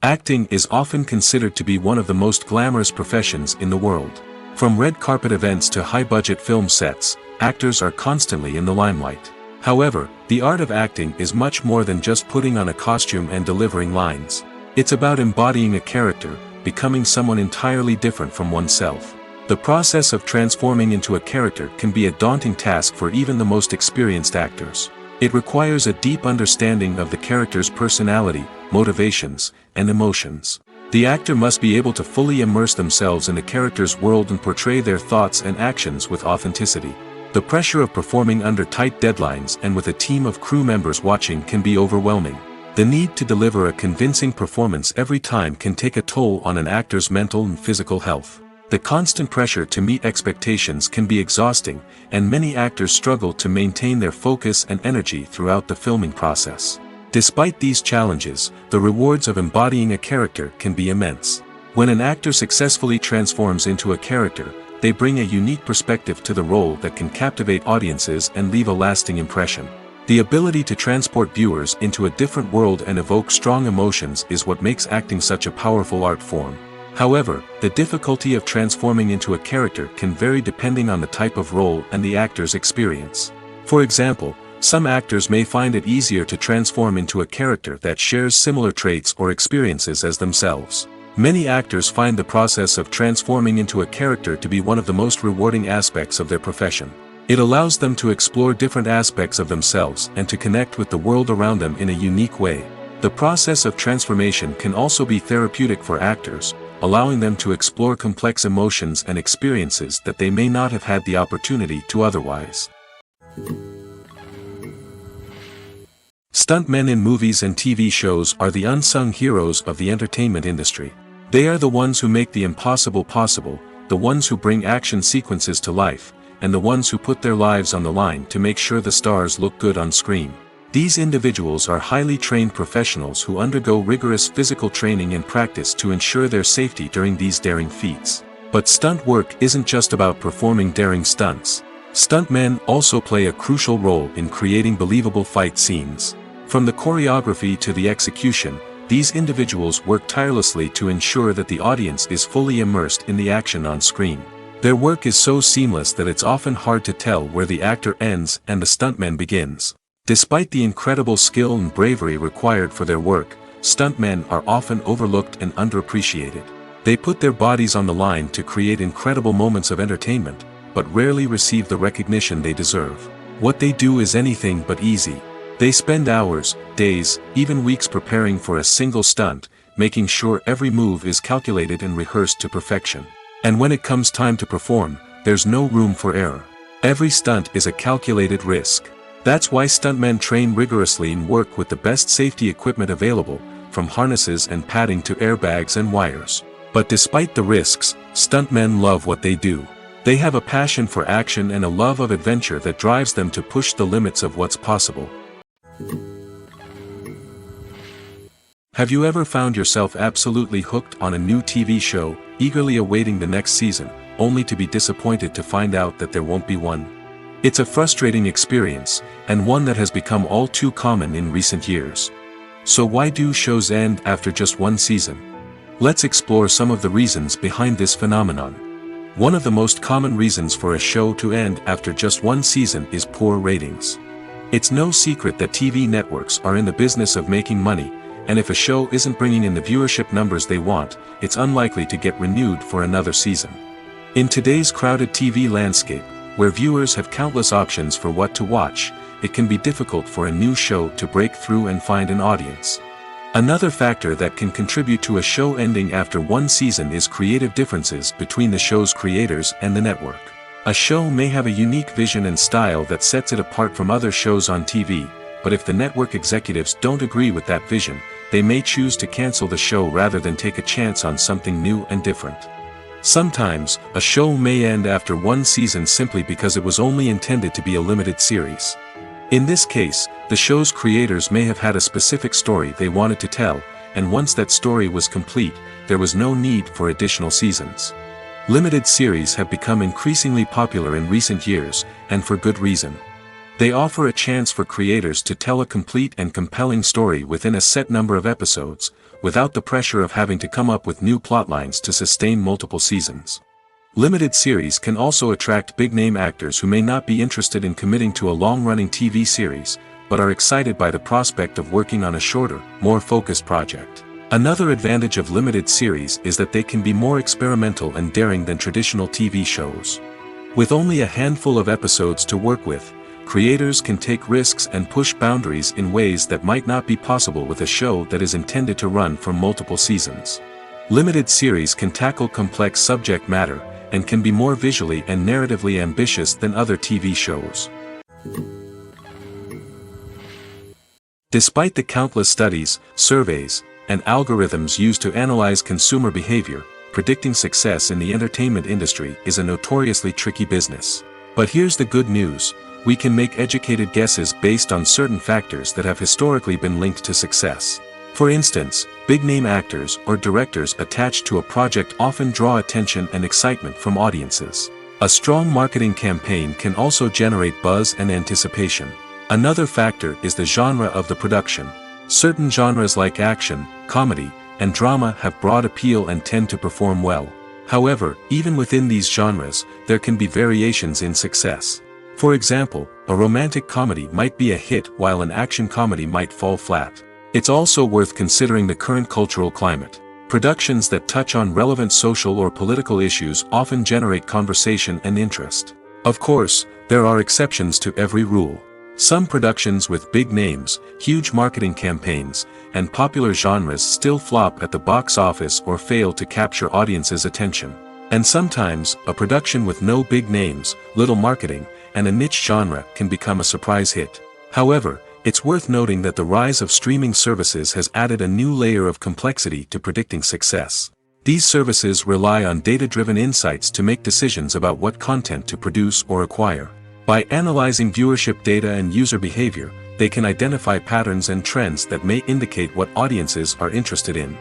Acting is often considered to be one of the most glamorous professions in the world. From red carpet events to high-budget film sets, actors are constantly in the limelight. However, the art of acting is much more than just putting on a costume and delivering lines. It's about embodying a character, becoming someone entirely different from oneself. The process of transforming into a character can be a daunting task for even the most experienced actors. It requires a deep understanding of the character's personality, motivations, and emotions. The actor must be able to fully immerse themselves in the character's world and portray their thoughts and actions with authenticity. The pressure of performing under tight deadlines and with a team of crew members watching can be overwhelming. The need to deliver a convincing performance every time can take a toll on an actor's mental and physical health. The constant pressure to meet expectations can be exhausting, and many actors struggle to maintain their focus and energy throughout the filming process. Despite these challenges, the rewards of embodying a character can be immense. When an actor successfully transforms into a character, they bring a unique perspective to the role that can captivate audiences and leave a lasting impression. The ability to transport viewers into a different world and evoke strong emotions is what makes acting such a powerful art form. However, the difficulty of transforming into a character can vary depending on the type of role and the actor's experience. For example, some actors may find it easier to transform into a character that shares similar traits or experiences as themselves. Many actors find the process of transforming into a character to be one of the most rewarding aspects of their profession. It allows them to explore different aspects of themselves and to connect with the world around them in a unique way. The process of transformation can also be therapeutic for actors, allowing them to explore complex emotions and experiences that they may not have had the opportunity to otherwise. Stuntmen in movies and TV shows are the unsung heroes of the entertainment industry. They are the ones who make the impossible possible, the ones who bring action sequences to life, and the ones who put their lives on the line to make sure the stars look good on screen. These individuals are highly trained professionals who undergo rigorous physical training and practice to ensure their safety during these daring feats. But stunt work isn't just about performing daring stunts. Stuntmen also play a crucial role in creating believable fight scenes. From the choreography to the execution, these individuals work tirelessly to ensure that the audience is fully immersed in the action on screen. Their work is so seamless that it's often hard to tell where the actor ends and the stuntman begins. Despite the incredible skill and bravery required for their work, stuntmen are often overlooked and underappreciated. They put their bodies on the line to create incredible moments of entertainment, but rarely receive the recognition they deserve. What they do is anything but easy. They spend hours, days, even weeks preparing for a single stunt, making sure every move is calculated and rehearsed to perfection. And when it comes time to perform, there's no room for error. Every stunt is a calculated risk. That's why stuntmen train rigorously and work with the best safety equipment available, from harnesses and padding to airbags and wires. But despite the risks, stuntmen love what they do. They have a passion for action and a love of adventure that drives them to push the limits of what's possible. Have you ever found yourself absolutely hooked on a new TV show, eagerly awaiting the next season, only to be disappointed to find out that there won't be one? It's a frustrating experience, and one that has become all too common in recent years. So why do shows end after just one season? Let's explore some of the reasons behind this phenomenon. One of the most common reasons for a show to end after just one season is poor ratings. It's no secret that TV networks are in the business of making money, and if a show isn't bringing in the viewership numbers they want, it's unlikely to get renewed for another season. In today's crowded TV landscape, where viewers have countless options for what to watch, it can be difficult for a new show to break through and find an audience. Another factor that can contribute to a show ending after one season is creative differences between the show's creators and the network. A show may have a unique vision and style that sets it apart from other shows on TV, but if the network executives don't agree with that vision, they may choose to cancel the show rather than take a chance on something new and different. Sometimes, a show may end after one season simply because it was only intended to be a limited series. In this case, the show's creators may have had a specific story they wanted to tell, and once that story was complete, there was no need for additional seasons. Limited series have become increasingly popular in recent years, and for good reason. They offer a chance for creators to tell a complete and compelling story within a set number of episodes, without the pressure of having to come up with new plotlines to sustain multiple seasons. Limited series can also attract big-name actors who may not be interested in committing to a long-running TV series, but are excited by the prospect of working on a shorter, more focused project. Another advantage of limited series is that they can be more experimental and daring than traditional TV shows. With only a handful of episodes to work with, creators can take risks and push boundaries in ways that might not be possible with a show that is intended to run for multiple seasons. Limited series can tackle complex subject matter, and can be more visually and narratively ambitious than other TV shows. Despite the countless studies, surveys, and algorithms used to analyze consumer behavior, predicting success in the entertainment industry is a notoriously tricky business. But here's the good news: we can make educated guesses based on certain factors that have historically been linked to success. For instance, big-name actors or directors attached to a project often draw attention and excitement from audiences. A strong marketing campaign can also generate buzz and anticipation. Another factor is the genre of the production. Certain genres like action, comedy, and drama have broad appeal and tend to perform well. However, even within these genres, there can be variations in success. For example, a romantic comedy might be a hit while an action comedy might fall flat. It's also worth considering the current cultural climate. Productions that touch on relevant social or political issues often generate conversation and interest. Of course, there are exceptions to every rule. Some productions with big names, huge marketing campaigns, and popular genres still flop at the box office or fail to capture audiences' attention. And sometimes, a production with no big names, little marketing, and a niche genre can become a surprise hit. However, it's worth noting that the rise of streaming services has added a new layer of complexity to predicting success. These services rely on data-driven insights to make decisions about what content to produce or acquire. By analyzing viewership data and user behavior, they can identify patterns and trends that may indicate what audiences are interested in.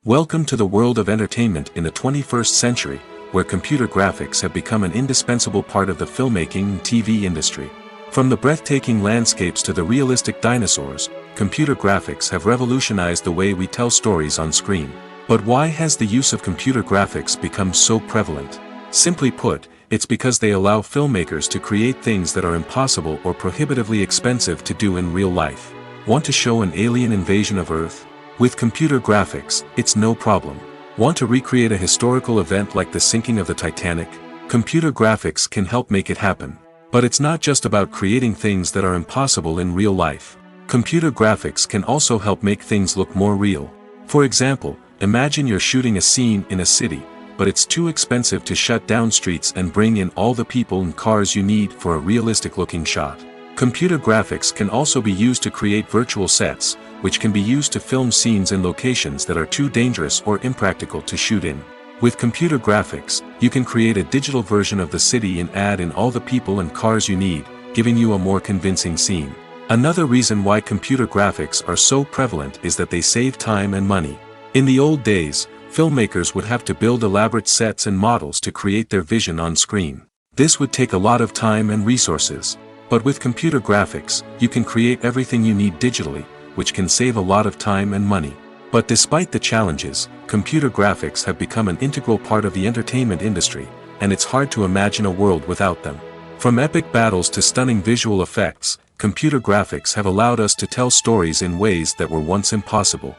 Welcome to the world of entertainment in the 21st century, where computer graphics have become an indispensable part of the filmmaking and TV industry. From the breathtaking landscapes to the realistic dinosaurs, computer graphics have revolutionized the way we tell stories on screen. But why has the use of computer graphics become so prevalent? Simply put, it's because they allow filmmakers to create things that are impossible or prohibitively expensive to do in real life. Want to show an alien invasion of Earth? With computer graphics, it's no problem. Want to recreate a historical event like the sinking of the Titanic? Computer graphics can help make it happen. But it's not just about creating things that are impossible in real life. Computer graphics can also help make things look more real. For example, imagine you're shooting a scene in a city, but it's too expensive to shut down streets and bring in all the people and cars you need for a realistic-looking shot. Computer graphics can also be used to create virtual sets, which can be used to film scenes in locations that are too dangerous or impractical to shoot in. With computer graphics, you can create a digital version of the city and add in all the people and cars you need, giving you a more convincing scene. Another reason why computer graphics are so prevalent is that they save time and money. In the old days, filmmakers would have to build elaborate sets and models to create their vision on screen. This would take a lot of time and resources. But with computer graphics, you can create everything you need digitally, which can save a lot of time and money. But despite the challenges, computer graphics have become an integral part of the entertainment industry, and it's hard to imagine a world without them. From epic battles to stunning visual effects, computer graphics have allowed us to tell stories in ways that were once impossible.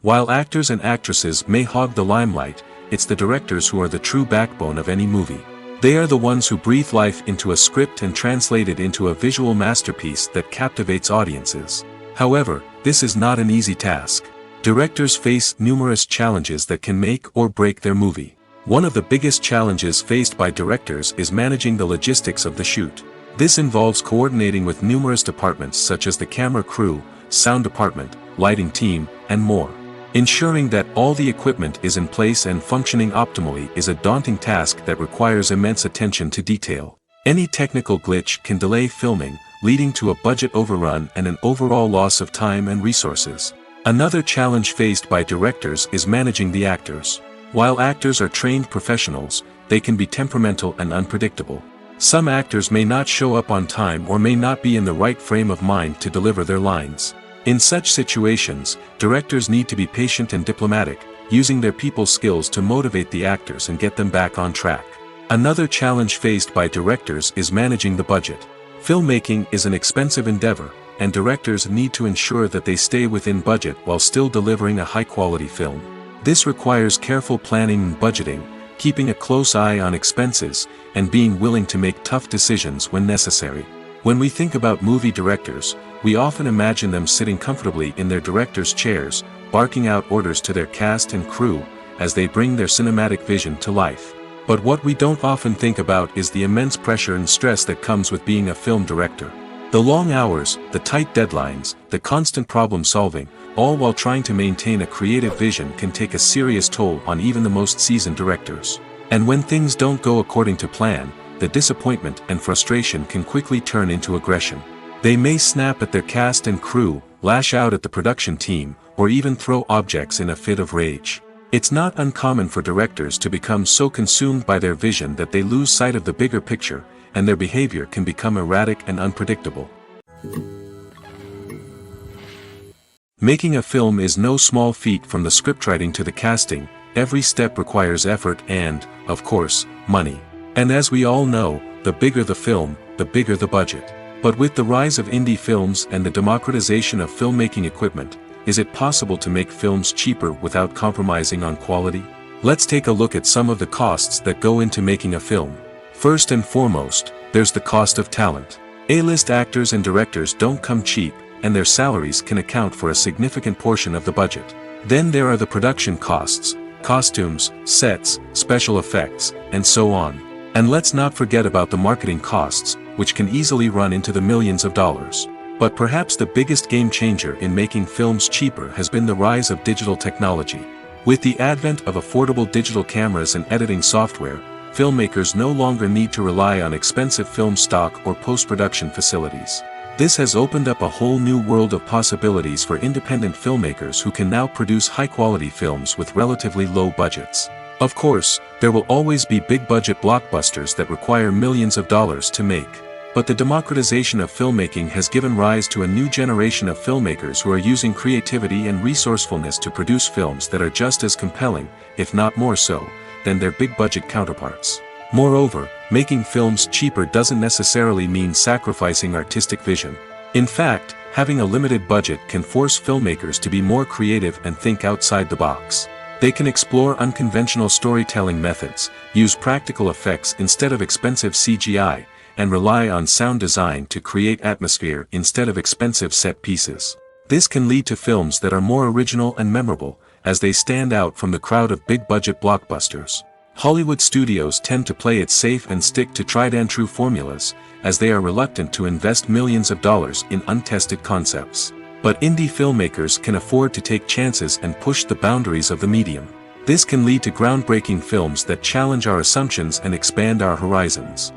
While actors and actresses may hog the limelight, it's the directors who are the true backbone of any movie. They are the ones who breathe life into a script and translate it into a visual masterpiece that captivates audiences. However, this is not an easy task. Directors face numerous challenges that can make or break their movie. One of the biggest challenges faced by directors is managing the logistics of the shoot. This involves coordinating with numerous departments such as the camera crew, sound department, lighting team, and more. Ensuring that all the equipment is in place and functioning optimally is a daunting task that requires immense attention to detail. Any technical glitch can delay filming, leading to a budget overrun and an overall loss of time and resources. Another challenge faced by directors is managing the actors. While actors are trained professionals, they can be temperamental and unpredictable. Some actors may not show up on time or may not be in the right frame of mind to deliver their lines. In such situations, directors need to be patient and diplomatic, using their people skills to motivate the actors and get them back on track. Another challenge faced by directors is managing the budget. Filmmaking is an expensive endeavor, and directors need to ensure that they stay within budget while still delivering a high-quality film. This requires careful planning and budgeting, keeping a close eye on expenses, and being willing to make tough decisions when necessary. When we think about movie directors, we often imagine them sitting comfortably in their director's chairs, barking out orders to their cast and crew, as they bring their cinematic vision to life. But what we don't often think about is the immense pressure and stress that comes with being a film director. The long hours, the tight deadlines, the constant problem solving, all while trying to maintain a creative vision can take a serious toll on even the most seasoned directors. And when things don't go according to plan, the disappointment and frustration can quickly turn into aggression. They may snap at their cast and crew, lash out at the production team, or even throw objects in a fit of rage. It's not uncommon for directors to become so consumed by their vision that they lose sight of the bigger picture, and their behavior can become erratic and unpredictable. Making a film is no small feat. From the scriptwriting to the casting, every step requires effort and, of course, money. And as we all know, the bigger the film, the bigger the budget. But with the rise of indie films and the democratization of filmmaking equipment, is it possible to make films cheaper without compromising on quality? Let's take a look at some of the costs that go into making a film. First and foremost, there's the cost of talent. A-list actors and directors don't come cheap, and their salaries can account for a significant portion of the budget. Then there are the production costs, costumes, sets, special effects, and so on. And let's not forget about the marketing costs, which can easily run into the millions of dollars. But perhaps the biggest game changer in making films cheaper has been the rise of digital technology. With the advent of affordable digital cameras and editing software, filmmakers no longer need to rely on expensive film stock or post-production facilities. This has opened up a whole new world of possibilities for independent filmmakers who can now produce high-quality films with relatively low budgets. Of course, there will always be big-budget blockbusters that require millions of dollars to make. But the democratization of filmmaking has given rise to a new generation of filmmakers who are using creativity and resourcefulness to produce films that are just as compelling, if not more so, than their big-budget counterparts. Moreover, making films cheaper doesn't necessarily mean sacrificing artistic vision. In fact, having a limited budget can force filmmakers to be more creative and think outside the box. They can explore unconventional storytelling methods, use practical effects instead of expensive CGI, and rely on sound design to create atmosphere instead of expensive set pieces. This can lead to films that are more original and memorable, as they stand out from the crowd of big-budget blockbusters. Hollywood studios tend to play it safe and stick to tried-and-true formulas, as they are reluctant to invest millions of dollars in untested concepts. But indie filmmakers can afford to take chances and push the boundaries of the medium. This can lead to groundbreaking films that challenge our assumptions and expand our horizons.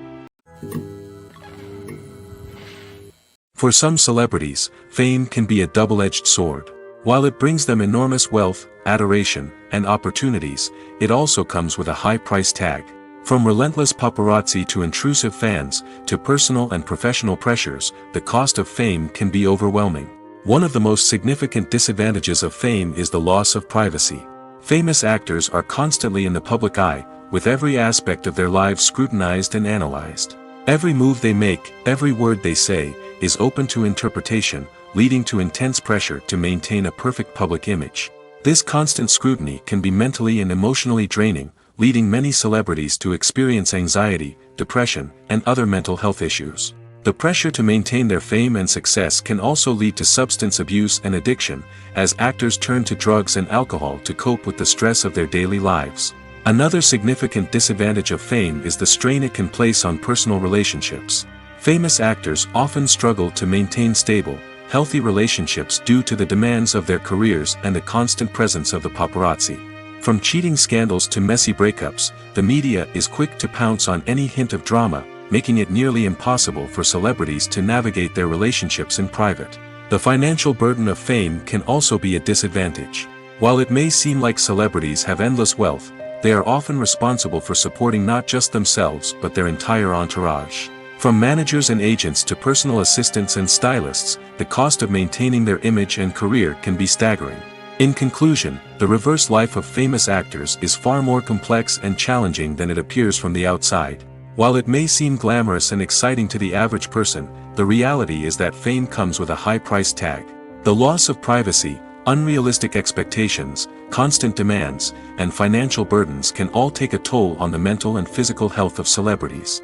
For some celebrities, fame can be a double-edged sword. While it brings them enormous wealth, adoration, and opportunities, it also comes with a high price tag. From relentless paparazzi to intrusive fans, to personal and professional pressures, the cost of fame can be overwhelming. One of the most significant disadvantages of fame is the loss of privacy. Famous actors are constantly in the public eye, with every aspect of their lives scrutinized and analyzed. Every move they make, every word they say, is open to interpretation, leading to intense pressure to maintain a perfect public image. This constant scrutiny can be mentally and emotionally draining, leading many celebrities to experience anxiety, depression, and other mental health issues. The pressure to maintain their fame and success can also lead to substance abuse and addiction, as actors turn to drugs and alcohol to cope with the stress of their daily lives. Another significant disadvantage of fame is the strain it can place on personal relationships. Famous actors often struggle to maintain stable, healthy relationships due to the demands of their careers and the constant presence of the paparazzi. From cheating scandals to messy breakups, the media is quick to pounce on any hint of drama, making it nearly impossible for celebrities to navigate their relationships in private. The financial burden of fame can also be a disadvantage. While it may seem like celebrities have endless wealth, they are often responsible for supporting not just themselves but their entire entourage. From managers and agents to personal assistants and stylists, the cost of maintaining their image and career can be staggering. In conclusion, the reverse life of famous actors is far more complex and challenging than it appears from the outside. While it may seem glamorous and exciting to the average person, the reality is that fame comes with a high price tag. The loss of privacy, unrealistic expectations, constant demands, and financial burdens can all take a toll on the mental and physical health of celebrities.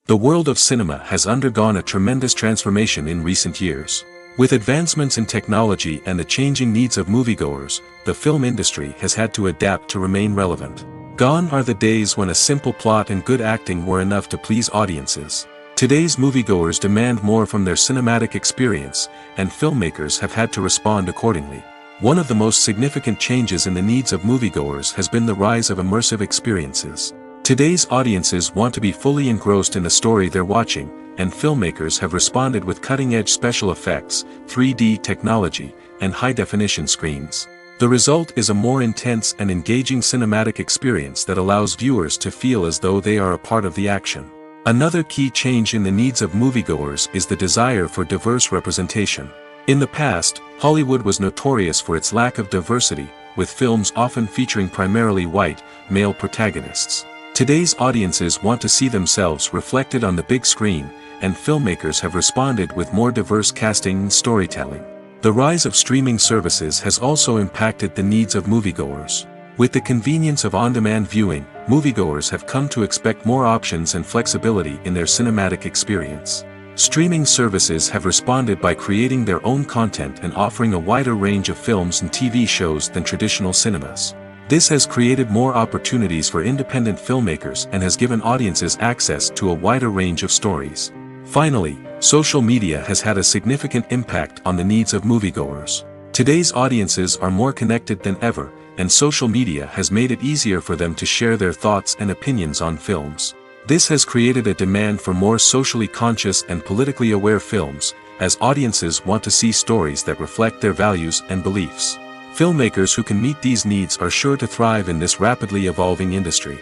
The world of cinema has undergone a tremendous transformation in recent years. With advancements in technology and the changing needs of moviegoers, the film industry has had to adapt to remain relevant. Gone are the days when a simple plot and good acting were enough to please audiences. Today's moviegoers demand more from their cinematic experience, and filmmakers have had to respond accordingly. One of the most significant changes in the needs of moviegoers has been the rise of immersive experiences. Today's audiences want to be fully engrossed in the story they're watching, and filmmakers have responded with cutting-edge special effects, 3D technology, and high-definition screens. The result is a more intense and engaging cinematic experience that allows viewers to feel as though they are a part of the action. Another key change in the needs of moviegoers is the desire for diverse representation. In the past, Hollywood was notorious for its lack of diversity, with films often featuring primarily white, male protagonists. Today's audiences want to see themselves reflected on the big screen, and filmmakers have responded with more diverse casting and storytelling. The rise of streaming services has also impacted the needs of moviegoers. With the convenience of on-demand viewing, moviegoers have come to expect more options and flexibility in their cinematic experience. Streaming services have responded by creating their own content and offering a wider range of films and TV shows than traditional cinemas. This has created more opportunities for independent filmmakers and has given audiences access to a wider range of stories. Finally, social media has had a significant impact on the needs of moviegoers. Today's audiences are more connected than ever, and social media has made it easier for them to share their thoughts and opinions on films. This has created a demand for more socially conscious and politically aware films, as audiences want to see stories that reflect their values and beliefs. Filmmakers who can meet these needs are sure to thrive in this rapidly evolving industry.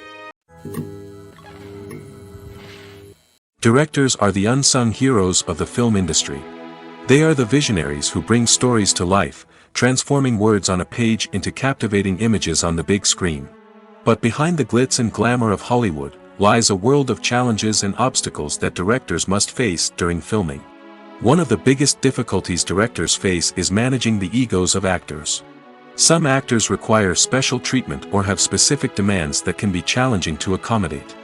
Directors are the unsung heroes of the film industry. They are the visionaries who bring stories to life, transforming words on a page into captivating images on the big screen. But behind the glitz and glamour of Hollywood lies a world of challenges and obstacles that directors must face during filming. One of the biggest difficulties directors face is managing the egos of actors. Some actors require special treatment or have specific demands that can be challenging to accommodate.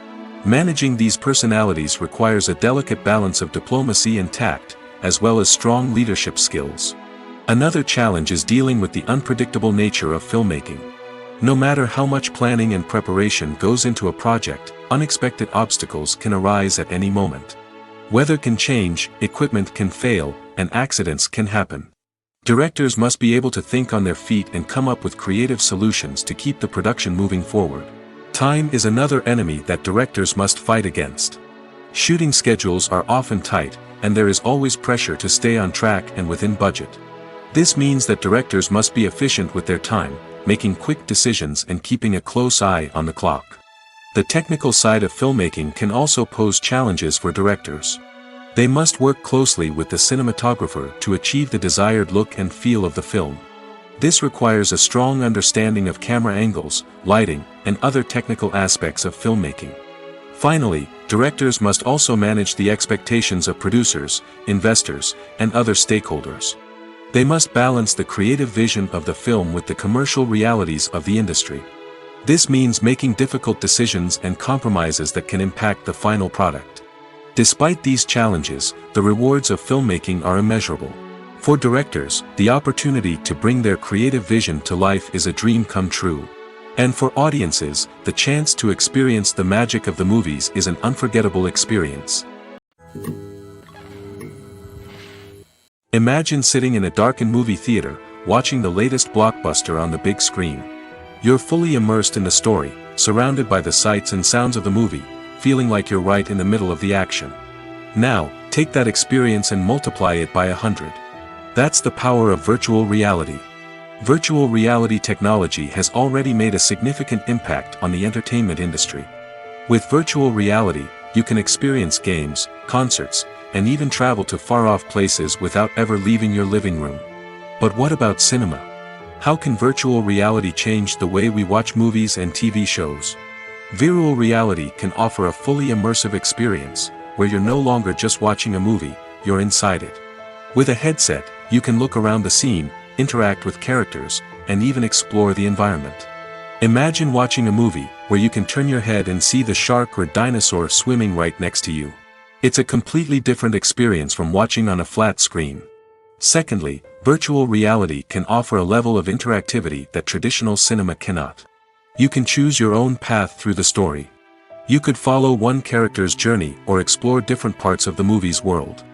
Managing these personalities requires a delicate balance of diplomacy and tact, as well as strong leadership skills. Another challenge is dealing with the unpredictable nature of filmmaking. No matter how much planning and preparation goes into a project, unexpected obstacles can arise at any moment. Weather can change, equipment can fail, and accidents can happen. Directors must be able to think on their feet and come up with creative solutions to keep the production moving forward. Time is another enemy that directors must fight against. Shooting schedules are often tight, and there is always pressure to stay on track and within budget. This means that directors must be efficient with their time, making quick decisions and keeping a close eye on the clock. The technical side of filmmaking can also pose challenges for directors. They must work closely with the cinematographer to achieve the desired look and feel of the film. This requires a strong understanding of camera angles, lighting, and other technical aspects of filmmaking. Finally, directors must also manage the expectations of producers, investors, and other stakeholders. They must balance the creative vision of the film with the commercial realities of the industry. This means making difficult decisions and compromises that can impact the final product. Despite these challenges, the rewards of filmmaking are immeasurable. For directors, the opportunity to bring their creative vision to life is a dream come true. And for audiences, the chance to experience the magic of the movies is an unforgettable experience. Imagine sitting in a darkened movie theater, watching the latest blockbuster on the big screen. You're fully immersed in the story, surrounded by the sights and sounds of the movie, feeling like you're right in the middle of the action. Now, take that experience and multiply it by 100. That's the power of virtual reality. Virtual reality technology has already made a significant impact on the entertainment industry. With virtual reality, you can experience games, concerts, and even travel to far-off places without ever leaving your living room. But what about cinema? How can virtual reality change the way we watch movies and TV shows? Virtual reality can offer a fully immersive experience, where you're no longer just watching a movie, you're inside it. With a headset, you can look around the scene, interact with characters, and even explore the environment. Imagine watching a movie where you can turn your head and see the shark or dinosaur swimming right next to you. It's a completely different experience from watching on a flat screen. Secondly, virtual reality can offer a level of interactivity that traditional cinema cannot. You can choose your own path through the story. You could follow one character's journey or explore different parts of the movie's world.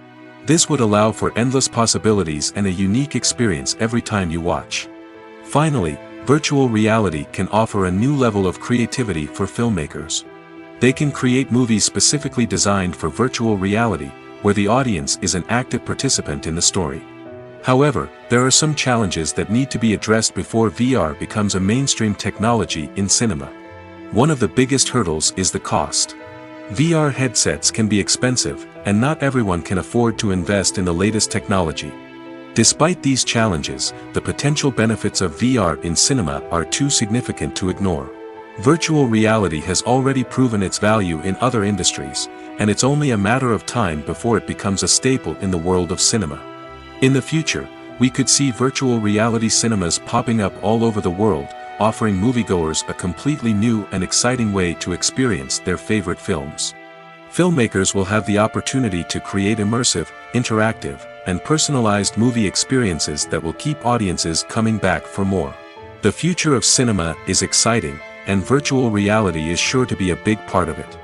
This would allow for endless possibilities and a unique experience every time you watch. Finally, virtual reality can offer a new level of creativity for filmmakers. They can create movies specifically designed for virtual reality, where the audience is an active participant in the story. However, there are some challenges that need to be addressed before VR becomes a mainstream technology in cinema. One of the biggest hurdles is the cost. VR headsets can be expensive, and not everyone can afford to invest in the latest technology. Despite these challenges, the potential benefits of VR in cinema are too significant to ignore. Virtual reality has already proven its value in other industries, and it's only a matter of time before it becomes a staple in the world of cinema. In the future, we could see virtual reality cinemas popping up all over the world, offering moviegoers a completely new and exciting way to experience their favorite films. Filmmakers will have the opportunity to create immersive, interactive, and personalized movie experiences that will keep audiences coming back for more. The future of cinema is exciting, and virtual reality is sure to be a big part of it.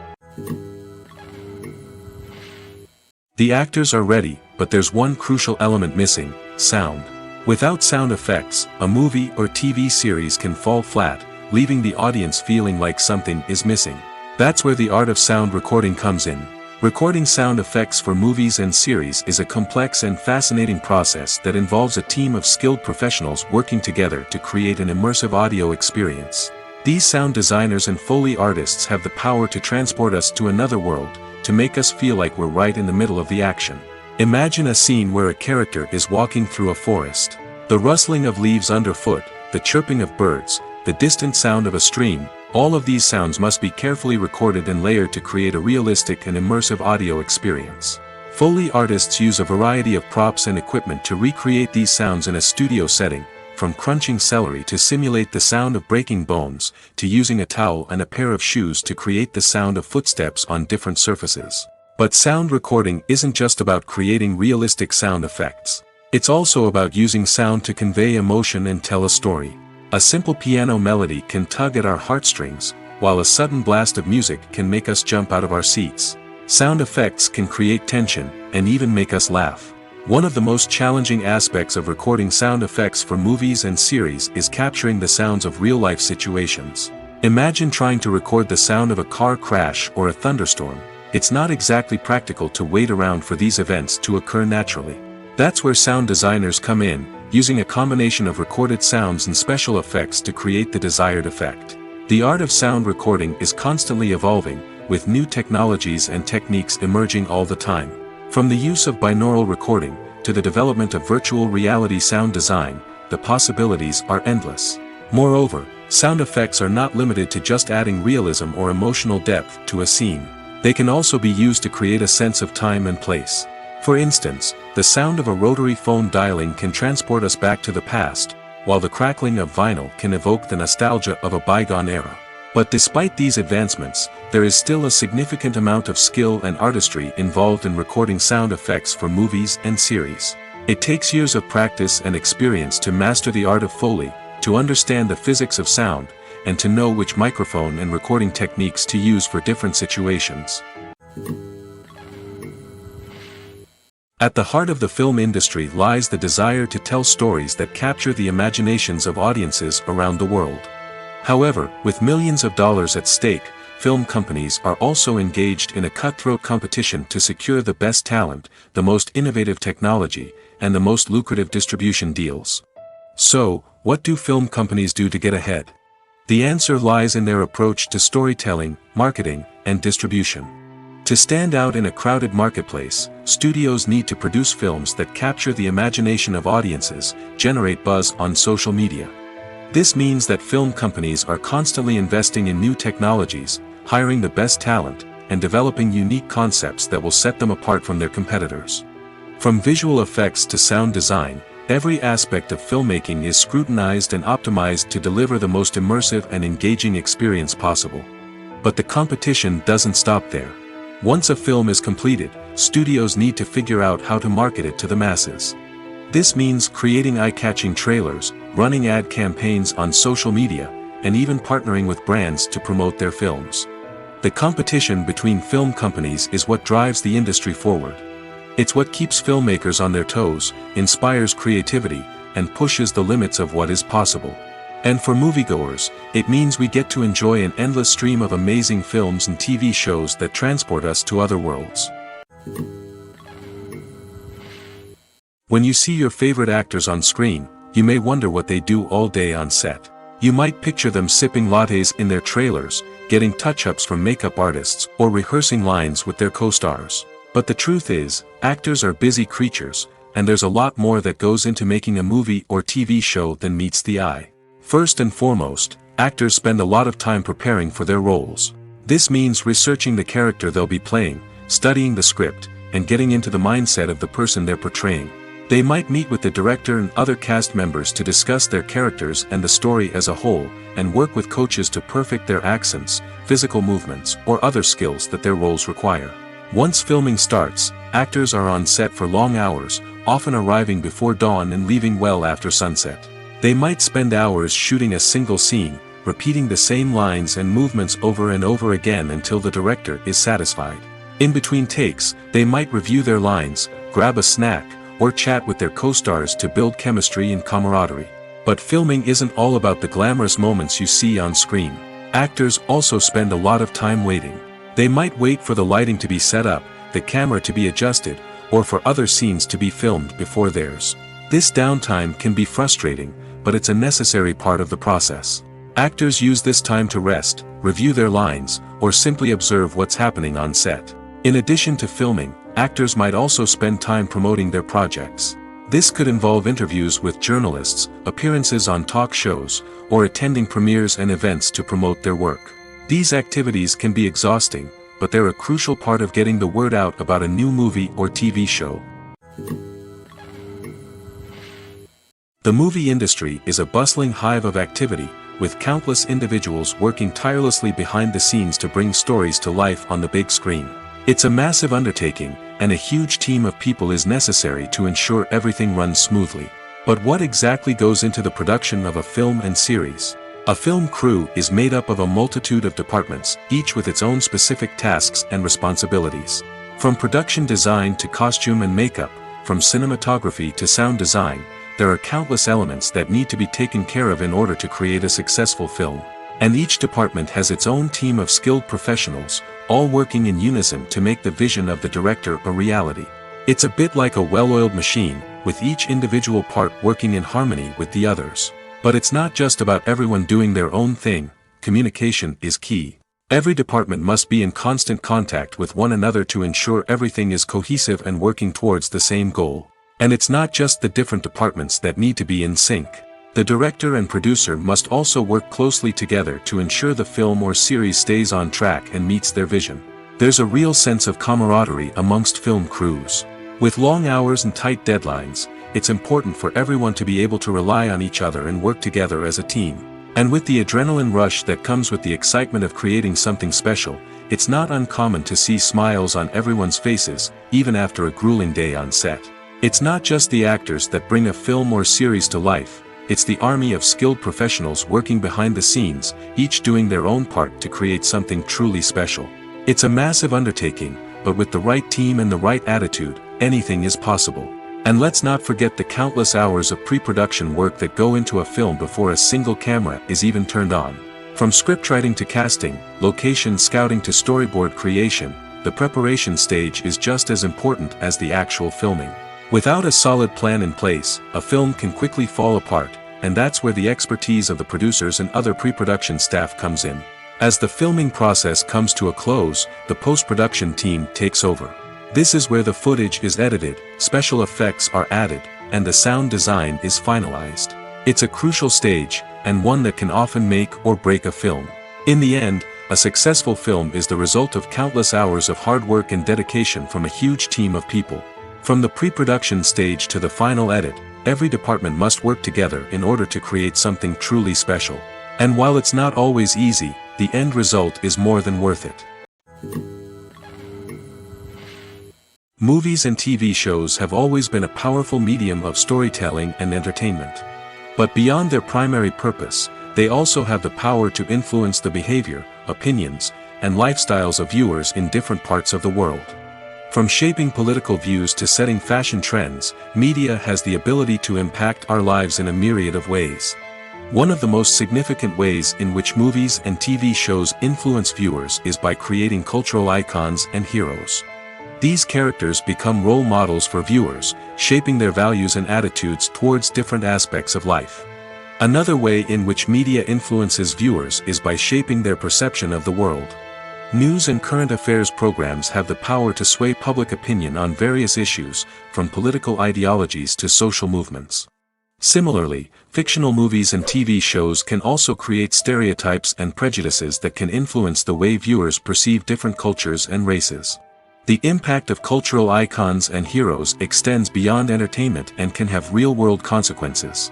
The actors are ready, but there's one crucial element missing: sound. Without sound effects, a movie or TV series can fall flat, leaving the audience feeling like something is missing. That's where the art of sound recording comes in. Recording sound effects for movies and series is a complex and fascinating process that involves a team of skilled professionals working together to create an immersive audio experience. These sound designers and Foley artists have the power to transport us to another world, to make us feel like we're right in the middle of the action. Imagine a scene where a character is walking through a forest. The rustling of leaves underfoot, the chirping of birds, the distant sound of a stream, all of these sounds must be carefully recorded and layered to create a realistic and immersive audio experience. Foley artists use a variety of props and equipment to recreate these sounds in a studio setting, from crunching celery to simulate the sound of breaking bones, to using a towel and a pair of shoes to create the sound of footsteps on different surfaces. But sound recording isn't just about creating realistic sound effects. It's also about using sound to convey emotion and tell a story. A simple piano melody can tug at our heartstrings, while a sudden blast of music can make us jump out of our seats. Sound effects can create tension, and even make us laugh. One of the most challenging aspects of recording sound effects for movies and series is capturing the sounds of real-life situations. Imagine trying to record the sound of a car crash or a thunderstorm. It's not exactly practical to wait around for these events to occur naturally. That's where sound designers come in, using a combination of recorded sounds and special effects to create the desired effect. The art of sound recording is constantly evolving, with new technologies and techniques emerging all the time. From the use of binaural recording, to the development of virtual reality sound design, the possibilities are endless. Moreover, sound effects are not limited to just adding realism or emotional depth to a scene. They can also be used to create a sense of time and place. For instance, the sound of a rotary phone dialing can transport us back to the past, while the crackling of vinyl can evoke the nostalgia of a bygone era. But despite these advancements, there is still a significant amount of skill and artistry involved in recording sound effects for movies and series. It takes years of practice and experience to master the art of Foley, to understand the physics of sound, and to know which microphone and recording techniques to use for different situations. At the heart of the film industry lies the desire to tell stories that capture the imaginations of audiences around the world. However, with millions of dollars at stake, film companies are also engaged in a cutthroat competition to secure the best talent, the most innovative technology, and the most lucrative distribution deals. So, what do film companies do to get ahead? The answer lies in their approach to storytelling, marketing, and distribution. To stand out in a crowded marketplace, studios need to produce films that capture the imagination of audiences, generate buzz on social media. This means that film companies are constantly investing in new technologies, hiring the best talent, and developing unique concepts that will set them apart from their competitors. From visual effects to sound design, every aspect of filmmaking is scrutinized and optimized to deliver the most immersive and engaging experience possible. But the competition doesn't stop there. Once a film is completed, studios need to figure out how to market it to the masses. This means creating eye-catching trailers, running ad campaigns on social media, and even partnering with brands to promote their films. The competition between film companies is what drives the industry forward. It's what keeps filmmakers on their toes, inspires creativity, and pushes the limits of what is possible. And for moviegoers, it means we get to enjoy an endless stream of amazing films and TV shows that transport us to other worlds. When you see your favorite actors on screen, you may wonder what they do all day on set. You might picture them sipping lattes in their trailers, getting touch-ups from makeup artists, or rehearsing lines with their co-stars. But the truth is, actors are busy creatures, and there's a lot more that goes into making a movie or TV show than meets the eye. First and foremost, actors spend a lot of time preparing for their roles. This means researching the character they'll be playing, studying the script, and getting into the mindset of the person they're portraying. They might meet with the director and other cast members to discuss their characters and the story as a whole, and work with coaches to perfect their accents, physical movements, or other skills that their roles require. Once filming starts, actors are on set for long hours, often arriving before dawn and leaving well after sunset. They might spend hours shooting a single scene, repeating the same lines and movements over and over again until the director is satisfied. In between takes, they might review their lines, grab a snack, or chat with their co-stars to build chemistry and camaraderie. But filming isn't all about the glamorous moments you see on screen. Actors also spend a lot of time waiting. They might wait for the lighting to be set up, the camera to be adjusted, or for other scenes to be filmed before theirs. This downtime can be frustrating, but it's a necessary part of the process. Actors use this time to rest, review their lines, or simply observe what's happening on set. In addition to filming, actors might also spend time promoting their projects. This could involve interviews with journalists, appearances on talk shows, or attending premieres and events to promote their work. These activities can be exhausting, but they're a crucial part of getting the word out about a new movie or TV show. The movie industry is a bustling hive of activity, with countless individuals working tirelessly behind the scenes to bring stories to life on the big screen. It's a massive undertaking, and a huge team of people is necessary to ensure everything runs smoothly. But what exactly goes into the production of a film and series? A film crew is made up of a multitude of departments, each with its own specific tasks and responsibilities. From production design to costume and makeup, from cinematography to sound design, there are countless elements that need to be taken care of in order to create a successful film. And each department has its own team of skilled professionals, all working in unison to make the vision of the director a reality. It's a bit like a well-oiled machine, with each individual part working in harmony with the others. But it's not just about everyone doing their own thing. Communication is key. Every department must be in constant contact with one another to ensure everything is cohesive and working towards the same goal. And it's not just the different departments that need to be in sync. The director and producer must also work closely together to ensure the film or series stays on track and meets their vision. There's a real sense of camaraderie amongst film crews. With long hours and tight deadlines, it's important for everyone to be able to rely on each other and work together as a team. And with the adrenaline rush that comes with the excitement of creating something special, it's not uncommon to see smiles on everyone's faces, even after a grueling day on set. It's not just the actors that bring a film or series to life, it's the army of skilled professionals working behind the scenes, each doing their own part to create something truly special. It's a massive undertaking, but with the right team and the right attitude, anything is possible. And let's not forget the countless hours of pre-production work that go into a film before a single camera is even turned on. From scriptwriting to casting, location scouting to storyboard creation, the preparation stage is just as important as the actual filming. Without a solid plan in place, a film can quickly fall apart, and that's where the expertise of the producers and other pre-production staff comes in. As the filming process comes to a close, the post-production team takes over. This is where the footage is edited, special effects are added, and the sound design is finalized. It's a crucial stage, and one that can often make or break a film. In the end, a successful film is the result of countless hours of hard work and dedication from a huge team of people. From the pre-production stage to the final edit, every department must work together in order to create something truly special. And while it's not always easy, the end result is more than worth it. Movies and TV shows have always been a powerful medium of storytelling and entertainment. But beyond their primary purpose, they also have the power to influence the behavior, opinions, and lifestyles of viewers in different parts of the world. From shaping political views to setting fashion trends, media has the ability to impact our lives in a myriad of ways. One of the most significant ways in which movies and TV shows influence viewers is by creating cultural icons and heroes. These characters become role models for viewers, shaping their values and attitudes towards different aspects of life. Another way in which media influences viewers is by shaping their perception of the world. News and current affairs programs have the power to sway public opinion on various issues, from political ideologies to social movements. Similarly, fictional movies and TV shows can also create stereotypes and prejudices that can influence the way viewers perceive different cultures and races. The impact of cultural icons and heroes extends beyond entertainment and can have real-world consequences.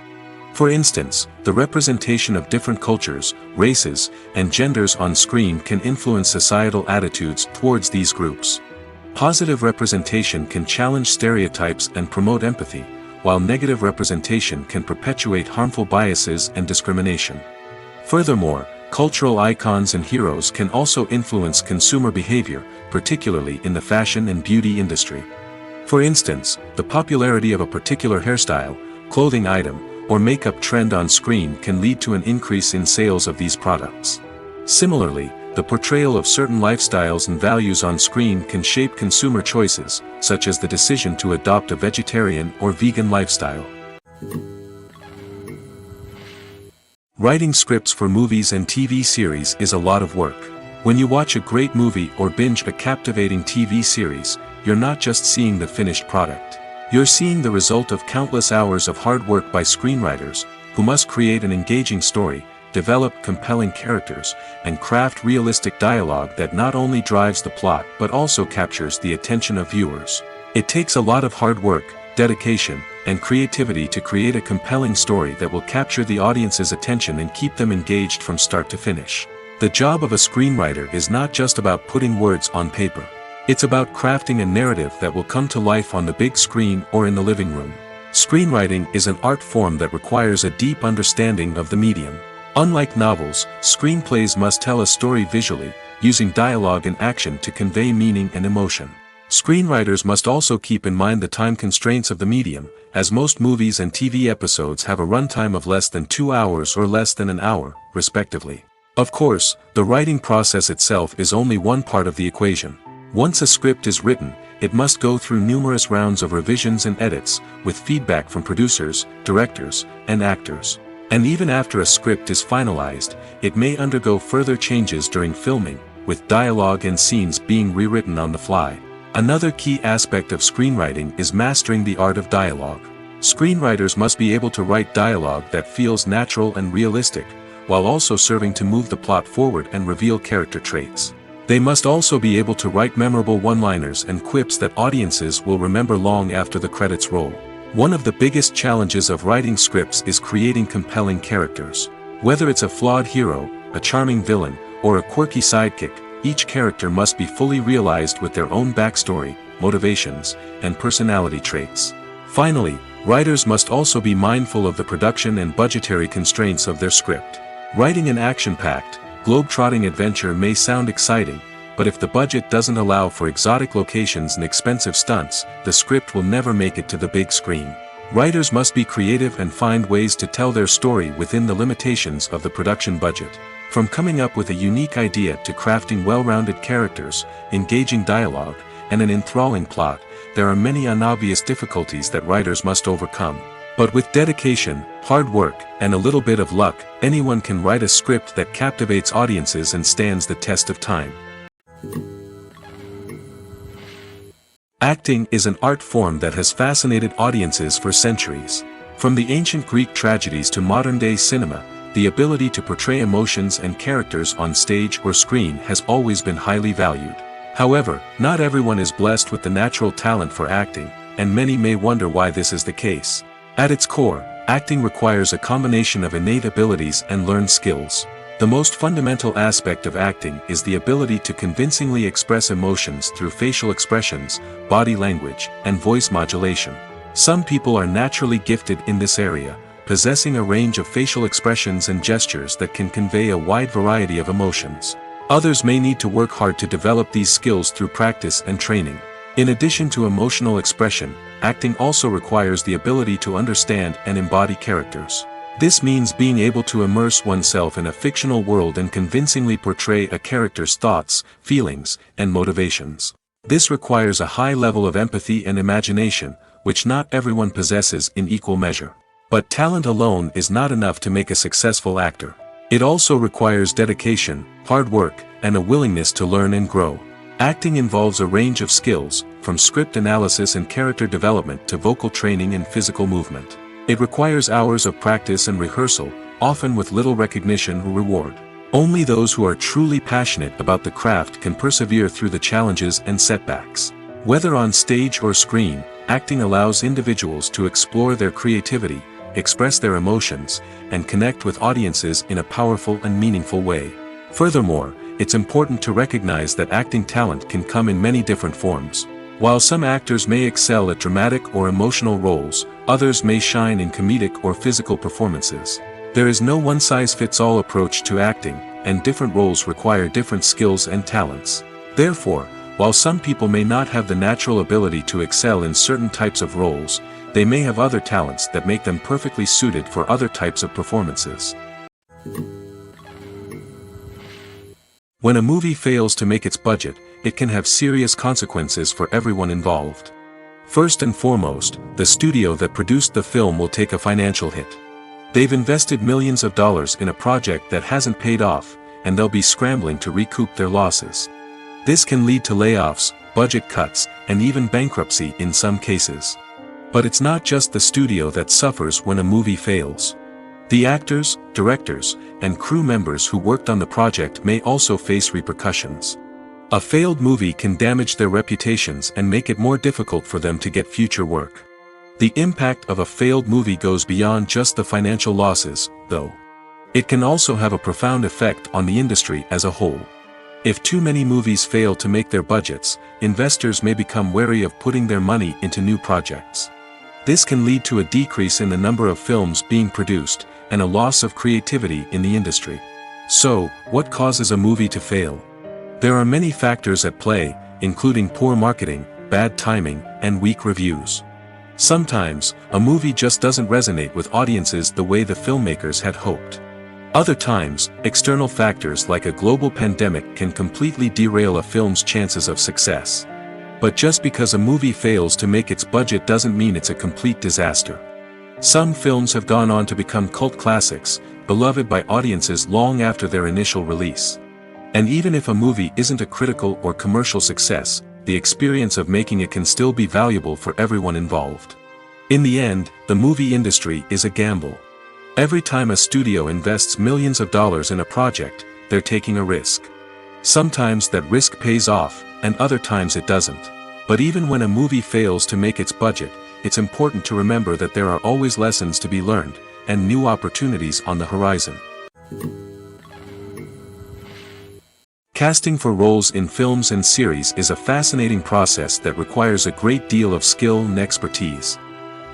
For instance, the representation of different cultures, races, and genders on screen can influence societal attitudes towards these groups. Positive representation can challenge stereotypes and promote empathy, while negative representation can perpetuate harmful biases and discrimination. Furthermore, cultural icons and heroes can also influence consumer behavior, particularly in the fashion and beauty industry. For instance, the popularity of a particular hairstyle, clothing item, or makeup trend on screen can lead to an increase in sales of these products. Similarly, the portrayal of certain lifestyles and values on screen can shape consumer choices, such as the decision to adopt a vegetarian or vegan lifestyle. Writing scripts for movies and TV series is a lot of work. When you watch a great movie or binge a captivating TV series, you're not just seeing the finished product. You're seeing the result of countless hours of hard work by screenwriters, who must create an engaging story, develop compelling characters, and craft realistic dialogue that not only drives the plot but also captures the attention of viewers. It takes a lot of hard work, dedication, and creativity to create a compelling story that will capture the audience's attention and keep them engaged from start to finish. The job of a screenwriter is not just about putting words on paper. It's about crafting a narrative that will come to life on the big screen or in the living room. Screenwriting is an art form that requires a deep understanding of the medium. Unlike novels, screenplays must tell a story visually, using dialogue and action to convey meaning and emotion. Screenwriters must also keep in mind the time constraints of the medium, as most movies and TV episodes have a runtime of less than 2 hours or less than an hour, respectively. Of course, the writing process itself is only one part of the equation. Once a script is written, it must go through numerous rounds of revisions and edits, with feedback from producers, directors, and actors. And even after a script is finalized, it may undergo further changes during filming, with dialogue and scenes being rewritten on the fly. Another key aspect of screenwriting is mastering the art of dialogue. Screenwriters must be able to write dialogue that feels natural and realistic, while also serving to move the plot forward and reveal character traits. They must also be able to write memorable one-liners and quips that audiences will remember long after the credits roll. One of the biggest challenges of writing scripts is creating compelling characters. Whether it's a flawed hero, a charming villain, or a quirky sidekick, each character must be fully realized with their own backstory, motivations, and personality traits. Finally, writers must also be mindful of the production and budgetary constraints of their script. Writing an action-packed, globe-trotting adventure may sound exciting, but if the budget doesn't allow for exotic locations and expensive stunts, the script will never make it to the big screen. Writers must be creative and find ways to tell their story within the limitations of the production budget. From coming up with a unique idea to crafting well-rounded characters, engaging dialogue, and an enthralling plot, there are many unobvious difficulties that writers must overcome. But with dedication, hard work, and a little bit of luck, anyone can write a script that captivates audiences and stands the test of time. Acting is an art form that has fascinated audiences for centuries. From the ancient Greek tragedies to modern-day cinema, the ability to portray emotions and characters on stage or screen has always been highly valued. However, not everyone is blessed with the natural talent for acting, and many may wonder why this is the case. At its core, acting requires a combination of innate abilities and learned skills. The most fundamental aspect of acting is the ability to convincingly express emotions through facial expressions, body language, and voice modulation. Some people are naturally gifted in this area, possessing a range of facial expressions and gestures that can convey a wide variety of emotions. Others may need to work hard to develop these skills through practice and training. In addition to emotional expression, acting also requires the ability to understand and embody characters. This means being able to immerse oneself in a fictional world and convincingly portray a character's thoughts, feelings, and motivations. This requires a high level of empathy and imagination, which not everyone possesses in equal measure. But talent alone is not enough to make a successful actor. It also requires dedication, hard work, and a willingness to learn and grow. Acting involves a range of skills, from script analysis and character development to vocal training and physical movement. It requires hours of practice and rehearsal, often with little recognition or reward. Only those who are truly passionate about the craft can persevere through the challenges and setbacks. Whether on stage or screen, acting allows individuals to explore their creativity, express their emotions, and connect with audiences in a powerful and meaningful way. Furthermore, it's important to recognize that acting talent can come in many different forms. While some actors may excel at dramatic or emotional roles, others may shine in comedic or physical performances. There is no one-size-fits-all approach to acting, and different roles require different skills and talents. Therefore, while some people may not have the natural ability to excel in certain types of roles, they may have other talents that make them perfectly suited for other types of performances. When a movie fails to make its budget, it can have serious consequences for everyone involved. First and foremost, the studio that produced the film will take a financial hit. They've invested millions of dollars in a project that hasn't paid off, and they'll be scrambling to recoup their losses. This can lead to layoffs, budget cuts, and even bankruptcy in some cases. But it's not just the studio that suffers when a movie fails. The actors, directors, and crew members who worked on the project may also face repercussions. A failed movie can damage their reputations and make it more difficult for them to get future work. The impact of a failed movie goes beyond just the financial losses, though. It can also have a profound effect on the industry as a whole. If too many movies fail to make their budgets, investors may become wary of putting their money into new projects. This can lead to a decrease in the number of films being produced, and a loss of creativity in the industry. So, what causes a movie to fail? There are many factors at play, including poor marketing, bad timing, and weak reviews. Sometimes, a movie just doesn't resonate with audiences the way the filmmakers had hoped. Other times, external factors like a global pandemic can completely derail a film's chances of success. But just because a movie fails to make its budget doesn't mean it's a complete disaster. Some films have gone on to become cult classics, beloved by audiences long after their initial release. And even if a movie isn't a critical or commercial success, the experience of making it can still be valuable for everyone involved. In the end, the movie industry is a gamble. Every time a studio invests millions of dollars in a project, they're taking a risk. Sometimes that risk pays off, and other times it doesn't. But even when a movie fails to make its budget, it's important to remember that there are always lessons to be learned, and new opportunities on the horizon. Casting for roles in films and series is a fascinating process that requires a great deal of skill and expertise.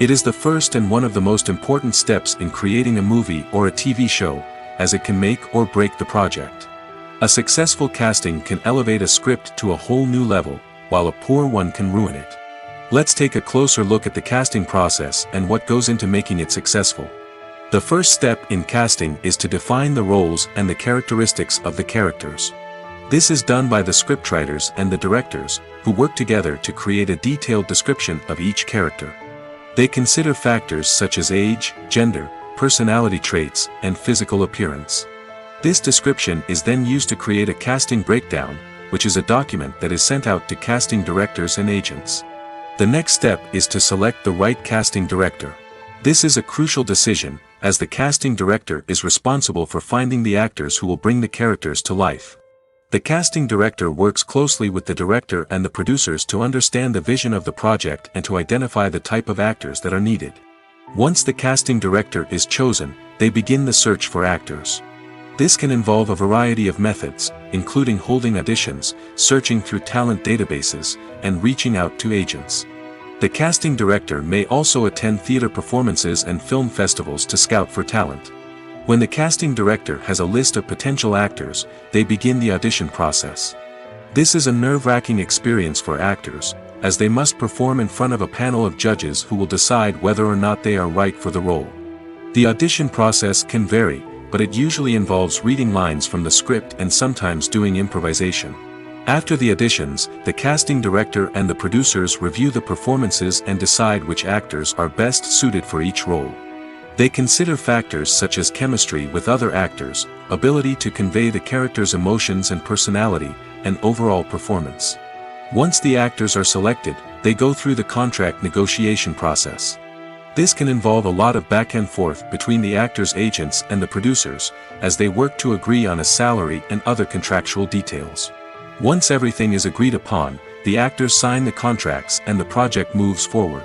It is the first and one of the most important steps in creating a movie or a TV show, as it can make or break the project. A successful casting can elevate a script to a whole new level, while a poor one can ruin it. Let's take a closer look at the casting process and what goes into making it successful. The first step in casting is to define the roles and the characteristics of the characters. This is done by the scriptwriters and the directors, who work together to create a detailed description of each character. They consider factors such as age, gender, personality traits, and physical appearance. This description is then used to create a casting breakdown, which is a document that is sent out to casting directors and agents. The next step is to select the right casting director. This is a crucial decision, as the casting director is responsible for finding the actors who will bring the characters to life. The casting director works closely with the director and the producers to understand the vision of the project and to identify the type of actors that are needed. Once the casting director is chosen, they begin the search for actors. This can involve a variety of methods, including holding auditions, searching through talent databases, and reaching out to agents. The casting director may also attend theater performances and film festivals to scout for talent. When the casting director has a list of potential actors, they begin the audition process. This is a nerve-wracking experience for actors, as they must perform in front of a panel of judges who will decide whether or not they are right for the role. The audition process can vary, but it usually involves reading lines from the script and sometimes doing improvisation. After the auditions, the casting director and the producers review the performances and decide which actors are best suited for each role. They consider factors such as chemistry with other actors, ability to convey the character's emotions and personality, and overall performance. Once the actors are selected, they go through the contract negotiation process. This can involve a lot of back and forth between the actors' agents and the producers, as they work to agree on a salary and other contractual details. Once everything is agreed upon, the actors sign the contracts and the project moves forward.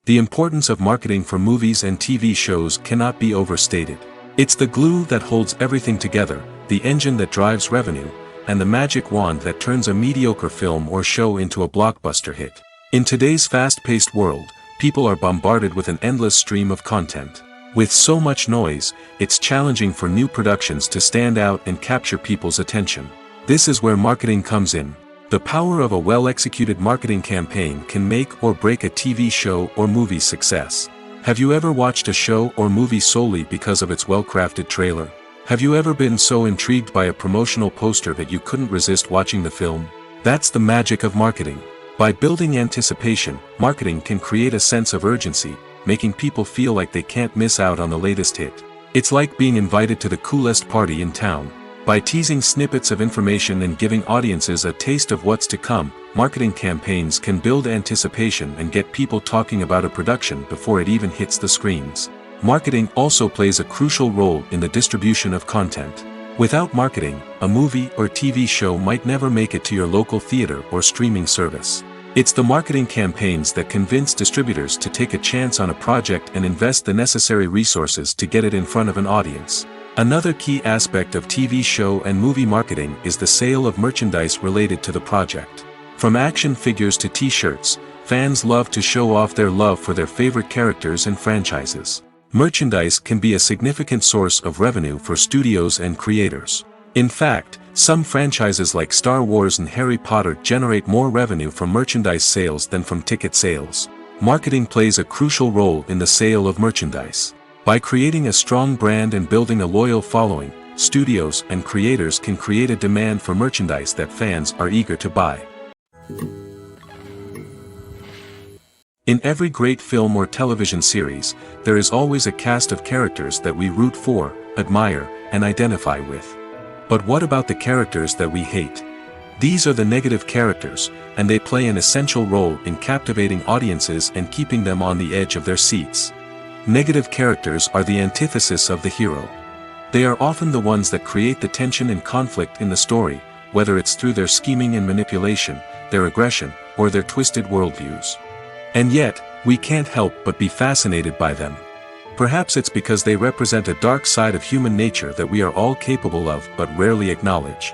The importance of marketing for movies and TV shows cannot be overstated. It's the glue that holds everything together, the engine that drives revenue, and the magic wand that turns a mediocre film or show into a blockbuster hit. In today's fast-paced world, people are bombarded with an endless stream of content. With so much noise, it's challenging for new productions to stand out and capture people's attention. This is where marketing comes in. The power of a well-executed marketing campaign can make or break a TV show or movie's success. Have you ever watched a show or movie solely because of its well-crafted trailer? Have you ever been so intrigued by a promotional poster that you couldn't resist watching the film? That's the magic of marketing. By building anticipation, marketing can create a sense of urgency, making people feel like they can't miss out on the latest hit. It's like being invited to the coolest party in town. By teasing snippets of information and giving audiences a taste of what's to come, marketing campaigns can build anticipation and get people talking about a production before it even hits the screens. Marketing also plays a crucial role in the distribution of content. Without marketing, a movie or TV show might never make it to your local theater or streaming service. It's the marketing campaigns that convince distributors to take a chance on a project and invest the necessary resources to get it in front of an audience. Another key aspect of TV show and movie marketing is the sale of merchandise related to the project. From action figures to t-shirts, fans love to show off their love for their favorite characters and franchises. Merchandise can be a significant source of revenue for studios and creators. In fact, some franchises like Star Wars and Harry Potter generate more revenue from merchandise sales than from ticket sales. Marketing plays a crucial role in the sale of merchandise. By creating a strong brand and building a loyal following, studios and creators can create a demand for merchandise that fans are eager to buy. In every great film or television series, there is always a cast of characters that we root for, admire, and identify with. But what about the characters that we hate? These are the negative characters, and they play an essential role in captivating audiences and keeping them on the edge of their seats. Negative characters are the antithesis of the hero. They are often the ones that create the tension and conflict in the story, whether it's through their scheming and manipulation, their aggression, or their twisted worldviews. And yet, we can't help but be fascinated by them. Perhaps it's because they represent a dark side of human nature that we are all capable of but rarely acknowledge.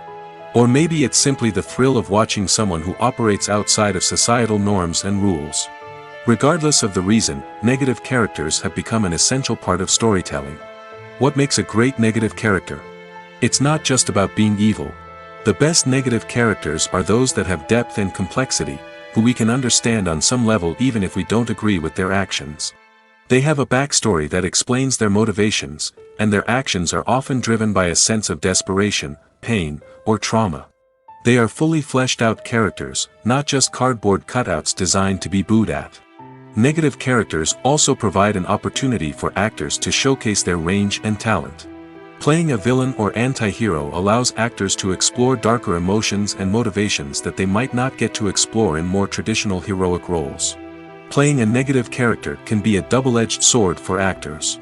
Or maybe it's simply the thrill of watching someone who operates outside of societal norms and rules. Regardless of the reason, negative characters have become an essential part of storytelling. What makes a great negative character? It's not just about being evil. The best negative characters are those that have depth and complexity, who we can understand on some level even if we don't agree with their actions. They have a backstory that explains their motivations, and their actions are often driven by a sense of desperation, pain, or trauma. They are fully fleshed out characters, not just cardboard cutouts designed to be booed at. Negative characters also provide an opportunity for actors to showcase their range and talent. Playing a villain or anti-hero allows actors to explore darker emotions and motivations that they might not get to explore in more traditional heroic roles. Playing a negative character can be a double-edged sword for actors.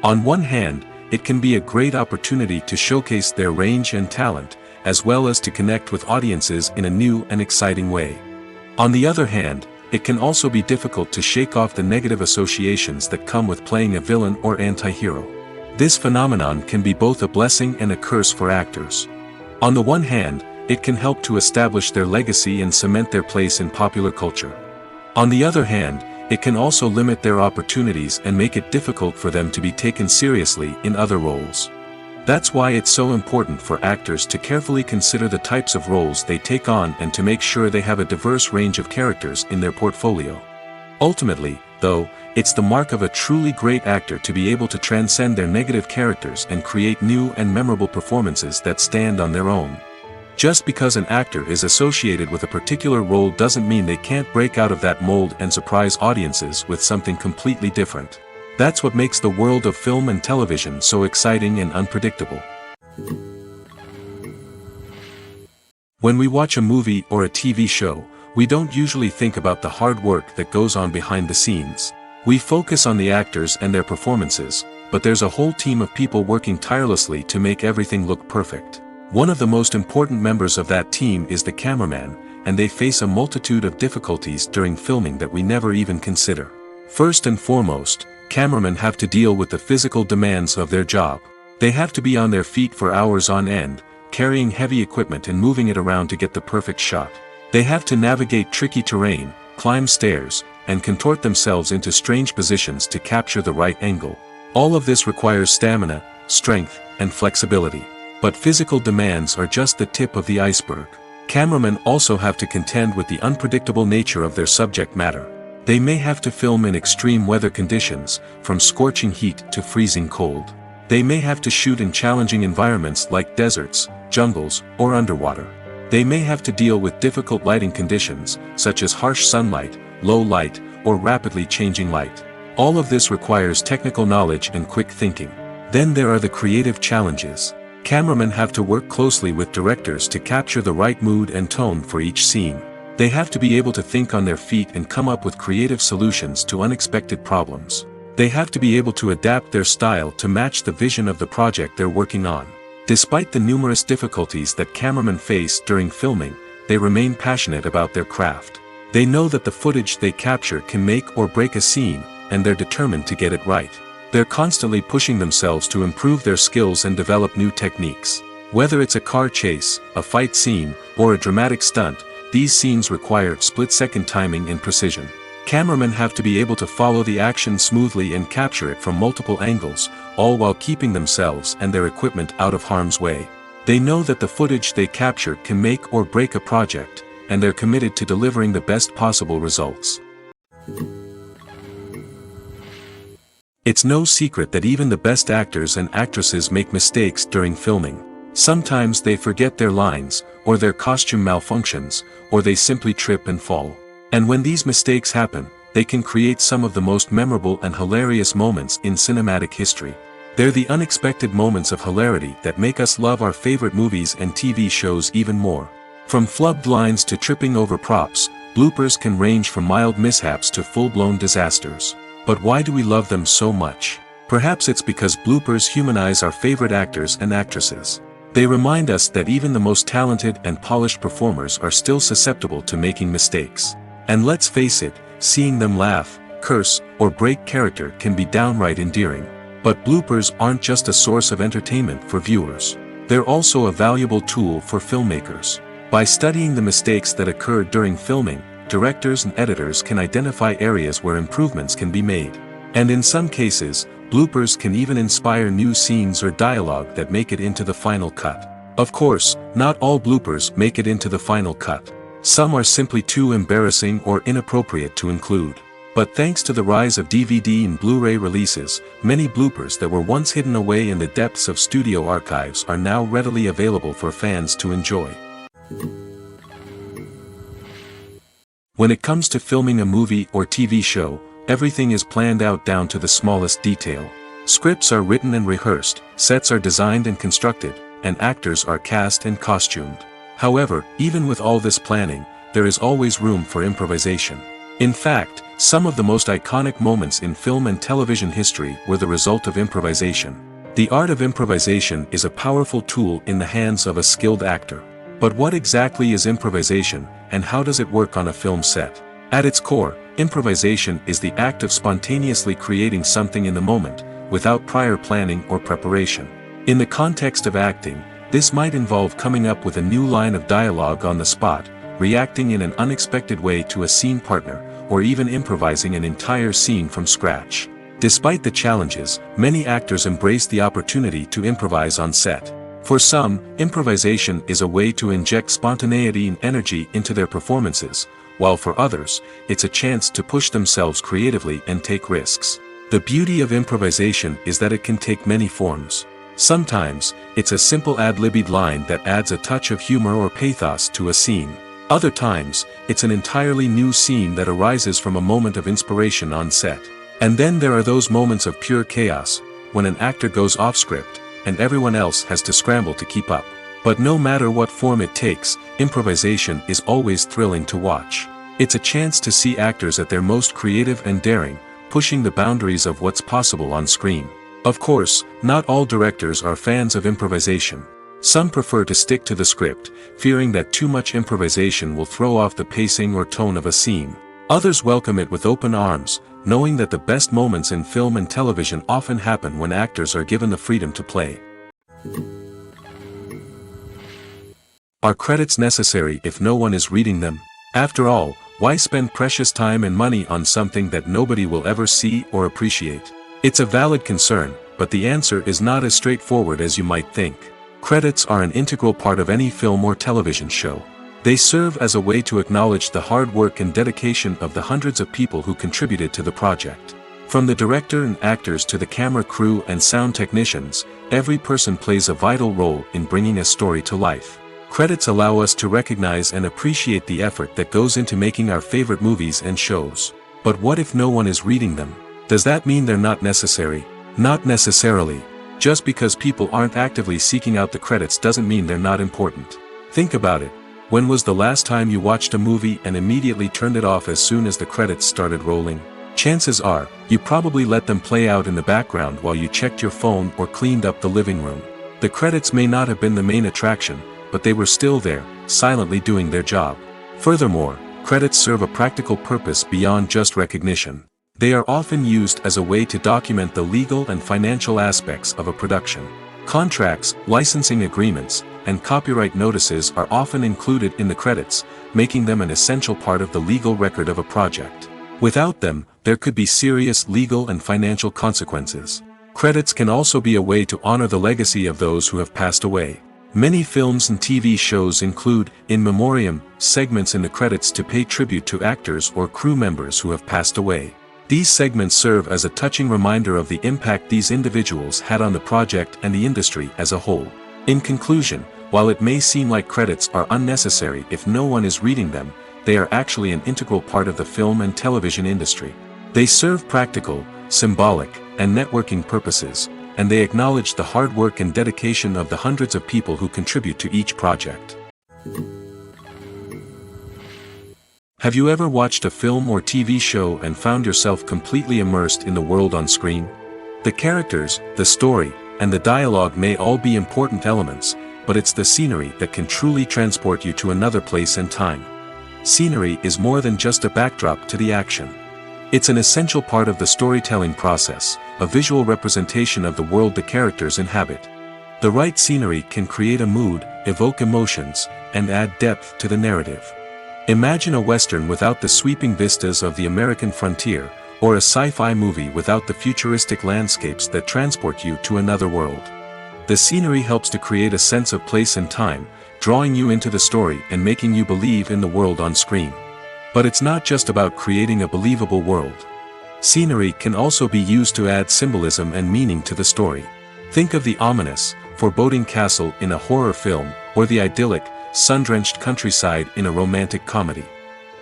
On one hand, it can be a great opportunity to showcase their range and talent, as well as to connect with audiences in a new and exciting way. On the other hand, it can also be difficult to shake off the negative associations that come with playing a villain or anti-hero. This phenomenon can be both a blessing and a curse for actors. On the one hand, it can help to establish their legacy and cement their place in popular culture. On the other hand, it can also limit their opportunities and make it difficult for them to be taken seriously in other roles. That's why it's so important for actors to carefully consider the types of roles they take on and to make sure they have a diverse range of characters in their portfolio. Ultimately, though, it's the mark of a truly great actor to be able to transcend their negative characters and create new and memorable performances that stand on their own. Just because an actor is associated with a particular role doesn't mean they can't break out of that mold and surprise audiences with something completely different. That's what makes the world of film and television so exciting and unpredictable. When we watch a movie or a TV show, we don't usually think about the hard work that goes on behind the scenes. We focus on the actors and their performances, but there's a whole team of people working tirelessly to make everything look perfect. One of the most important members of that team is the cameraman, and they face a multitude of difficulties during filming that we never even consider. First and foremost, cameramen have to deal with the physical demands of their job. They have to be on their feet for hours on end, carrying heavy equipment and moving it around to get the perfect shot. They have to navigate tricky terrain, climb stairs, and contort themselves into strange positions to capture the right angle. All of this requires stamina, strength, and flexibility. But physical demands are just the tip of the iceberg. Cameramen also have to contend with the unpredictable nature of their subject matter. They may have to film in extreme weather conditions, from scorching heat to freezing cold. They may have to shoot in challenging environments like deserts, jungles, or underwater. They may have to deal with difficult lighting conditions, such as harsh sunlight, low light, or rapidly changing light. All of this requires technical knowledge and quick thinking. Then there are the creative challenges. Cameramen have to work closely with directors to capture the right mood and tone for each scene. They have to be able to think on their feet and come up with creative solutions to unexpected problems. They have to be able to adapt their style to match the vision of the project they're working on. Despite the numerous difficulties that cameramen face during filming, they remain passionate about their craft. They know that the footage they capture can make or break a scene, and they're determined to get it right. They're constantly pushing themselves to improve their skills and develop new techniques. Whether it's a car chase, a fight scene, or a dramatic stunt, these scenes require split-second timing and precision. Cameramen have to be able to follow the action smoothly and capture it from multiple angles, all while keeping themselves and their equipment out of harm's way. They know that the footage they capture can make or break a project, and they're committed to delivering the best possible results. It's no secret that even the best actors and actresses make mistakes during filming. Sometimes they forget their lines, or their costume malfunctions, or they simply trip and fall. And when these mistakes happen, they can create some of the most memorable and hilarious moments in cinematic history. They're the unexpected moments of hilarity that make us love our favorite movies and TV shows even more. From flubbed lines to tripping over props, bloopers can range from mild mishaps to full-blown disasters. But why do we love them so much? Perhaps it's because bloopers humanize our favorite actors and actresses. They remind us that even the most talented and polished performers are still susceptible to making mistakes. And let's face it, seeing them laugh, curse, or break character can be downright endearing. But bloopers aren't just a source of entertainment for viewers. They're also a valuable tool for filmmakers. By studying the mistakes that occur during filming, directors and editors can identify areas where improvements can be made. And in some cases, bloopers can even inspire new scenes or dialogue that make it into the final cut. Of course, not all bloopers make it into the final cut. Some are simply too embarrassing or inappropriate to include. But thanks to the rise of DVD and Blu-ray releases, many bloopers that were once hidden away in the depths of studio archives are now readily available for fans to enjoy. When it comes to filming a movie or TV show, everything is planned out down to the smallest detail. Scripts are written and rehearsed, sets are designed and constructed, and actors are cast and costumed. However, even with all this planning, there is always room for improvisation. In fact, some of the most iconic moments in film and television history were the result of improvisation. The art of improvisation is a powerful tool in the hands of a skilled actor. But what exactly is improvisation, and how does it work on a film set? At its core, improvisation is the act of spontaneously creating something in the moment, without prior planning or preparation. In the context of acting, This might involve coming up with a new line of dialogue on the spot, reacting in an unexpected way to a scene partner, or even improvising an entire scene from scratch. Despite the challenges, many actors embrace the opportunity to improvise on set. For some, improvisation is a way to inject spontaneity and energy into their performances, while for others, it's a chance to push themselves creatively and take risks. The beauty of improvisation is that it can take many forms. Sometimes, it's a simple ad-libbed line that adds a touch of humor or pathos to a scene. Other times, it's an entirely new scene that arises from a moment of inspiration on set. And then there are those moments of pure chaos, when an actor goes off script, and everyone else has to scramble to keep up. But no matter what form it takes, improvisation is always thrilling to watch. It's a chance to see actors at their most creative and daring, pushing the boundaries of what's possible on screen. Of course, not all directors are fans of improvisation. Some prefer to stick to the script, fearing that too much improvisation will throw off the pacing or tone of a scene. Others welcome it with open arms, knowing that the best moments in film and television often happen when actors are given the freedom to play. Are credits necessary if no one is reading them? After all, why spend precious time and money on something that nobody will ever see or appreciate? It's a valid concern, but the answer is not as straightforward as you might think. Credits are an integral part of any film or television show. They serve as a way to acknowledge the hard work and dedication of the hundreds of people who contributed to the project. From the director and actors to the camera crew and sound technicians, every person plays a vital role in bringing a story to life. Credits allow us to recognize and appreciate the effort that goes into making our favorite movies and shows. But what if no one is reading them? Does that mean they're not necessary? Not necessarily. Just because people aren't actively seeking out the credits doesn't mean they're not important. Think about it. When was the last time you watched a movie and immediately turned it off as soon as the credits started rolling? Chances are, you probably let them play out in the background while you checked your phone or cleaned up the living room. The credits may not have been the main attraction, but they were still there, silently doing their job. Furthermore, credits serve a practical purpose beyond just recognition. They are often used as a way to document the legal and financial aspects of a production. Contracts, licensing agreements, and copyright notices are often included in the credits, making them an essential part of the legal record of a project. Without them, there could be serious legal and financial consequences. Credits can also be a way to honor the legacy of those who have passed away. Many films and TV shows include, in memoriam, segments in the credits to pay tribute to actors or crew members who have passed away. These segments serve as a touching reminder of the impact these individuals had on the project and the industry as a whole. In conclusion, while it may seem like credits are unnecessary if no one is reading them, they are actually an integral part of the film and television industry. They serve practical, symbolic, and networking purposes, and they acknowledge the hard work and dedication of the hundreds of people who contribute to each project. Have you ever watched a film or TV show and found yourself completely immersed in the world on screen? The characters, the story, and the dialogue may all be important elements, but it's the scenery that can truly transport you to another place and time. Scenery is more than just a backdrop to the action. It's an essential part of the storytelling process, a visual representation of the world the characters inhabit. The right scenery can create a mood, evoke emotions, and add depth to the narrative. Imagine a Western without the sweeping vistas of the American frontier, or a sci-fi movie without the futuristic landscapes that transport you to another world. The scenery helps to create a sense of place and time, drawing you into the story and making you believe in the world on screen. But it's not just about creating a believable world. Scenery can also be used to add symbolism and meaning to the story. Think of the ominous, foreboding castle in a horror film, or the idyllic, sun-drenched countryside in a romantic comedy.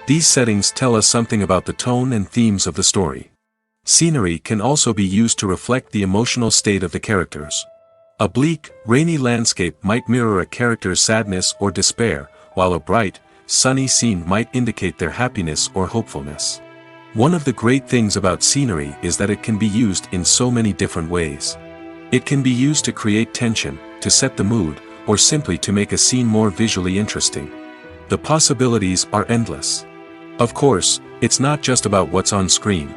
These settings tell us something about the tone and themes of the story. Scenery can also be used to reflect the emotional state of the characters. A bleak, rainy landscape might mirror a character's sadness or despair, while a bright, sunny scene might indicate their happiness or hopefulness. One of the great things about scenery is that it can be used in so many different ways. It can be used to create tension, to set the mood, or simply to make a scene more visually interesting. The possibilities are endless. Of course, it's not just about what's on screen.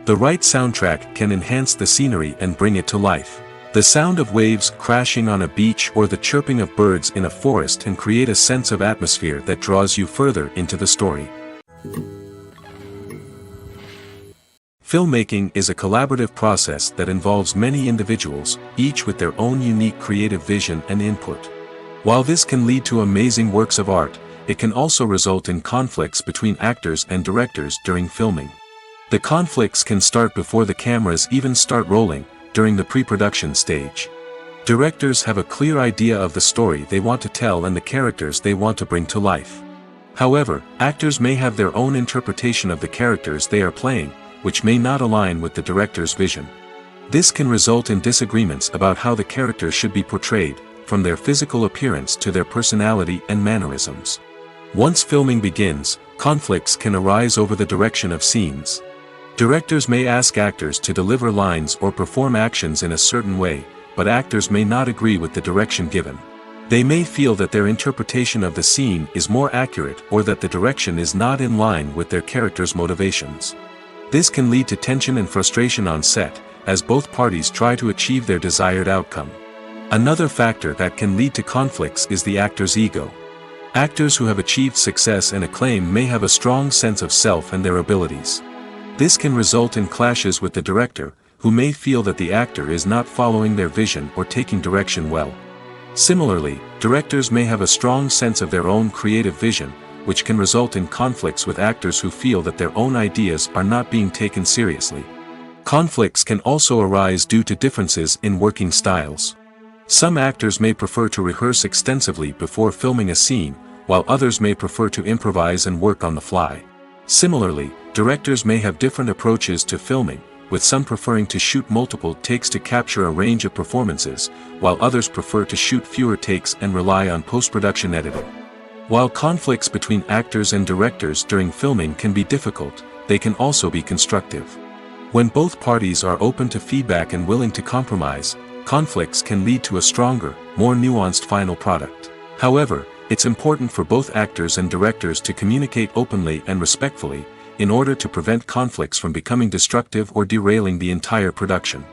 The right soundtrack can enhance the scenery and bring it to life. The sound of waves crashing on a beach or the chirping of birds in a forest can create a sense of atmosphere that draws you further into the story. Filmmaking is a collaborative process that involves many individuals, each with their own unique creative vision and input. While this can lead to amazing works of art, it can also result in conflicts between actors and directors during filming. The conflicts can start before the cameras even start rolling, during the pre-production stage. Directors have a clear idea of the story they want to tell and the characters they want to bring to life. However, actors may have their own interpretation of the characters they are playing, which may not align with the director's vision. This can result in disagreements about how the characters should be portrayed, from their physical appearance to their personality and mannerisms. Once filming begins, conflicts can arise over the direction of scenes. Directors may ask actors to deliver lines or perform actions in a certain way, but actors may not agree with the direction given. They may feel that their interpretation of the scene is more accurate or that the direction is not in line with their character's motivations. This can lead to tension and frustration on set, as both parties try to achieve their desired outcome. Another factor that can lead to conflicts is the actor's ego. Actors who have achieved success and acclaim may have a strong sense of self and their abilities. This can result in clashes with the director, who may feel that the actor is not following their vision or taking direction well. Similarly, directors may have a strong sense of their own creative vision, which can result in conflicts with actors who feel that their own ideas are not being taken seriously. Conflicts can also arise due to differences in working styles. Some actors may prefer to rehearse extensively before filming a scene, while others may prefer to improvise and work on the fly. Similarly, directors may have different approaches to filming, with some preferring to shoot multiple takes to capture a range of performances, while others prefer to shoot fewer takes and rely on post-production editing. While conflicts between actors and directors during filming can be difficult, they can also be constructive. When both parties are open to feedback and willing to compromise, conflicts can lead to a stronger, more nuanced final product. However, it's important for both actors and directors to communicate openly and respectfully, in order to prevent conflicts from becoming destructive or derailing the entire production.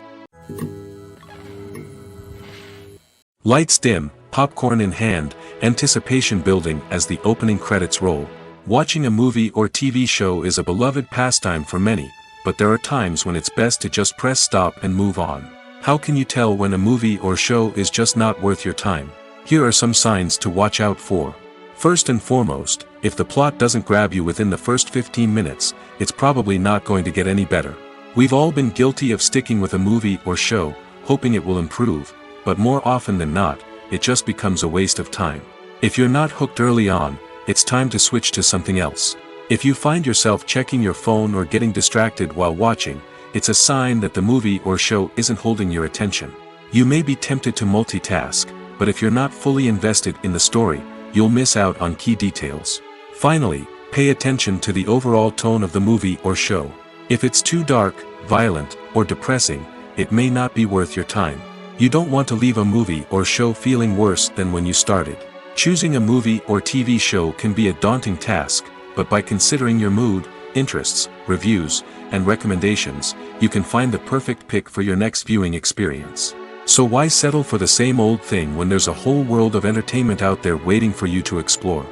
Lights dim, popcorn in hand, anticipation building as the opening credits roll. Watching a movie or TV show is a beloved pastime for many, but there are times when it's best to just press stop and move on. How can you tell when a movie or show is just not worth your time? Here are some signs to watch out for. First and foremost, if the plot doesn't grab you within the first 15 minutes, it's probably not going to get any better. We've all been guilty of sticking with a movie or show, hoping it will improve, but more often than not, it just becomes a waste of time. If you're not hooked early on, it's time to switch to something else. If you find yourself checking your phone or getting distracted while watching, it's a sign that the movie or show isn't holding your attention. You may be tempted to multitask, but if you're not fully invested in the story, you'll miss out on key details. Finally, pay attention to the overall tone of the movie or show. If it's too dark, violent, or depressing, it may not be worth your time. You don't want to leave a movie or show feeling worse than when you started. Choosing a movie or TV show can be a daunting task, but by considering your mood, interests, reviews, and recommendations, you can find the perfect pick for your next viewing experience. So why settle for the same old thing when there's a whole world of entertainment out there waiting for you to explore?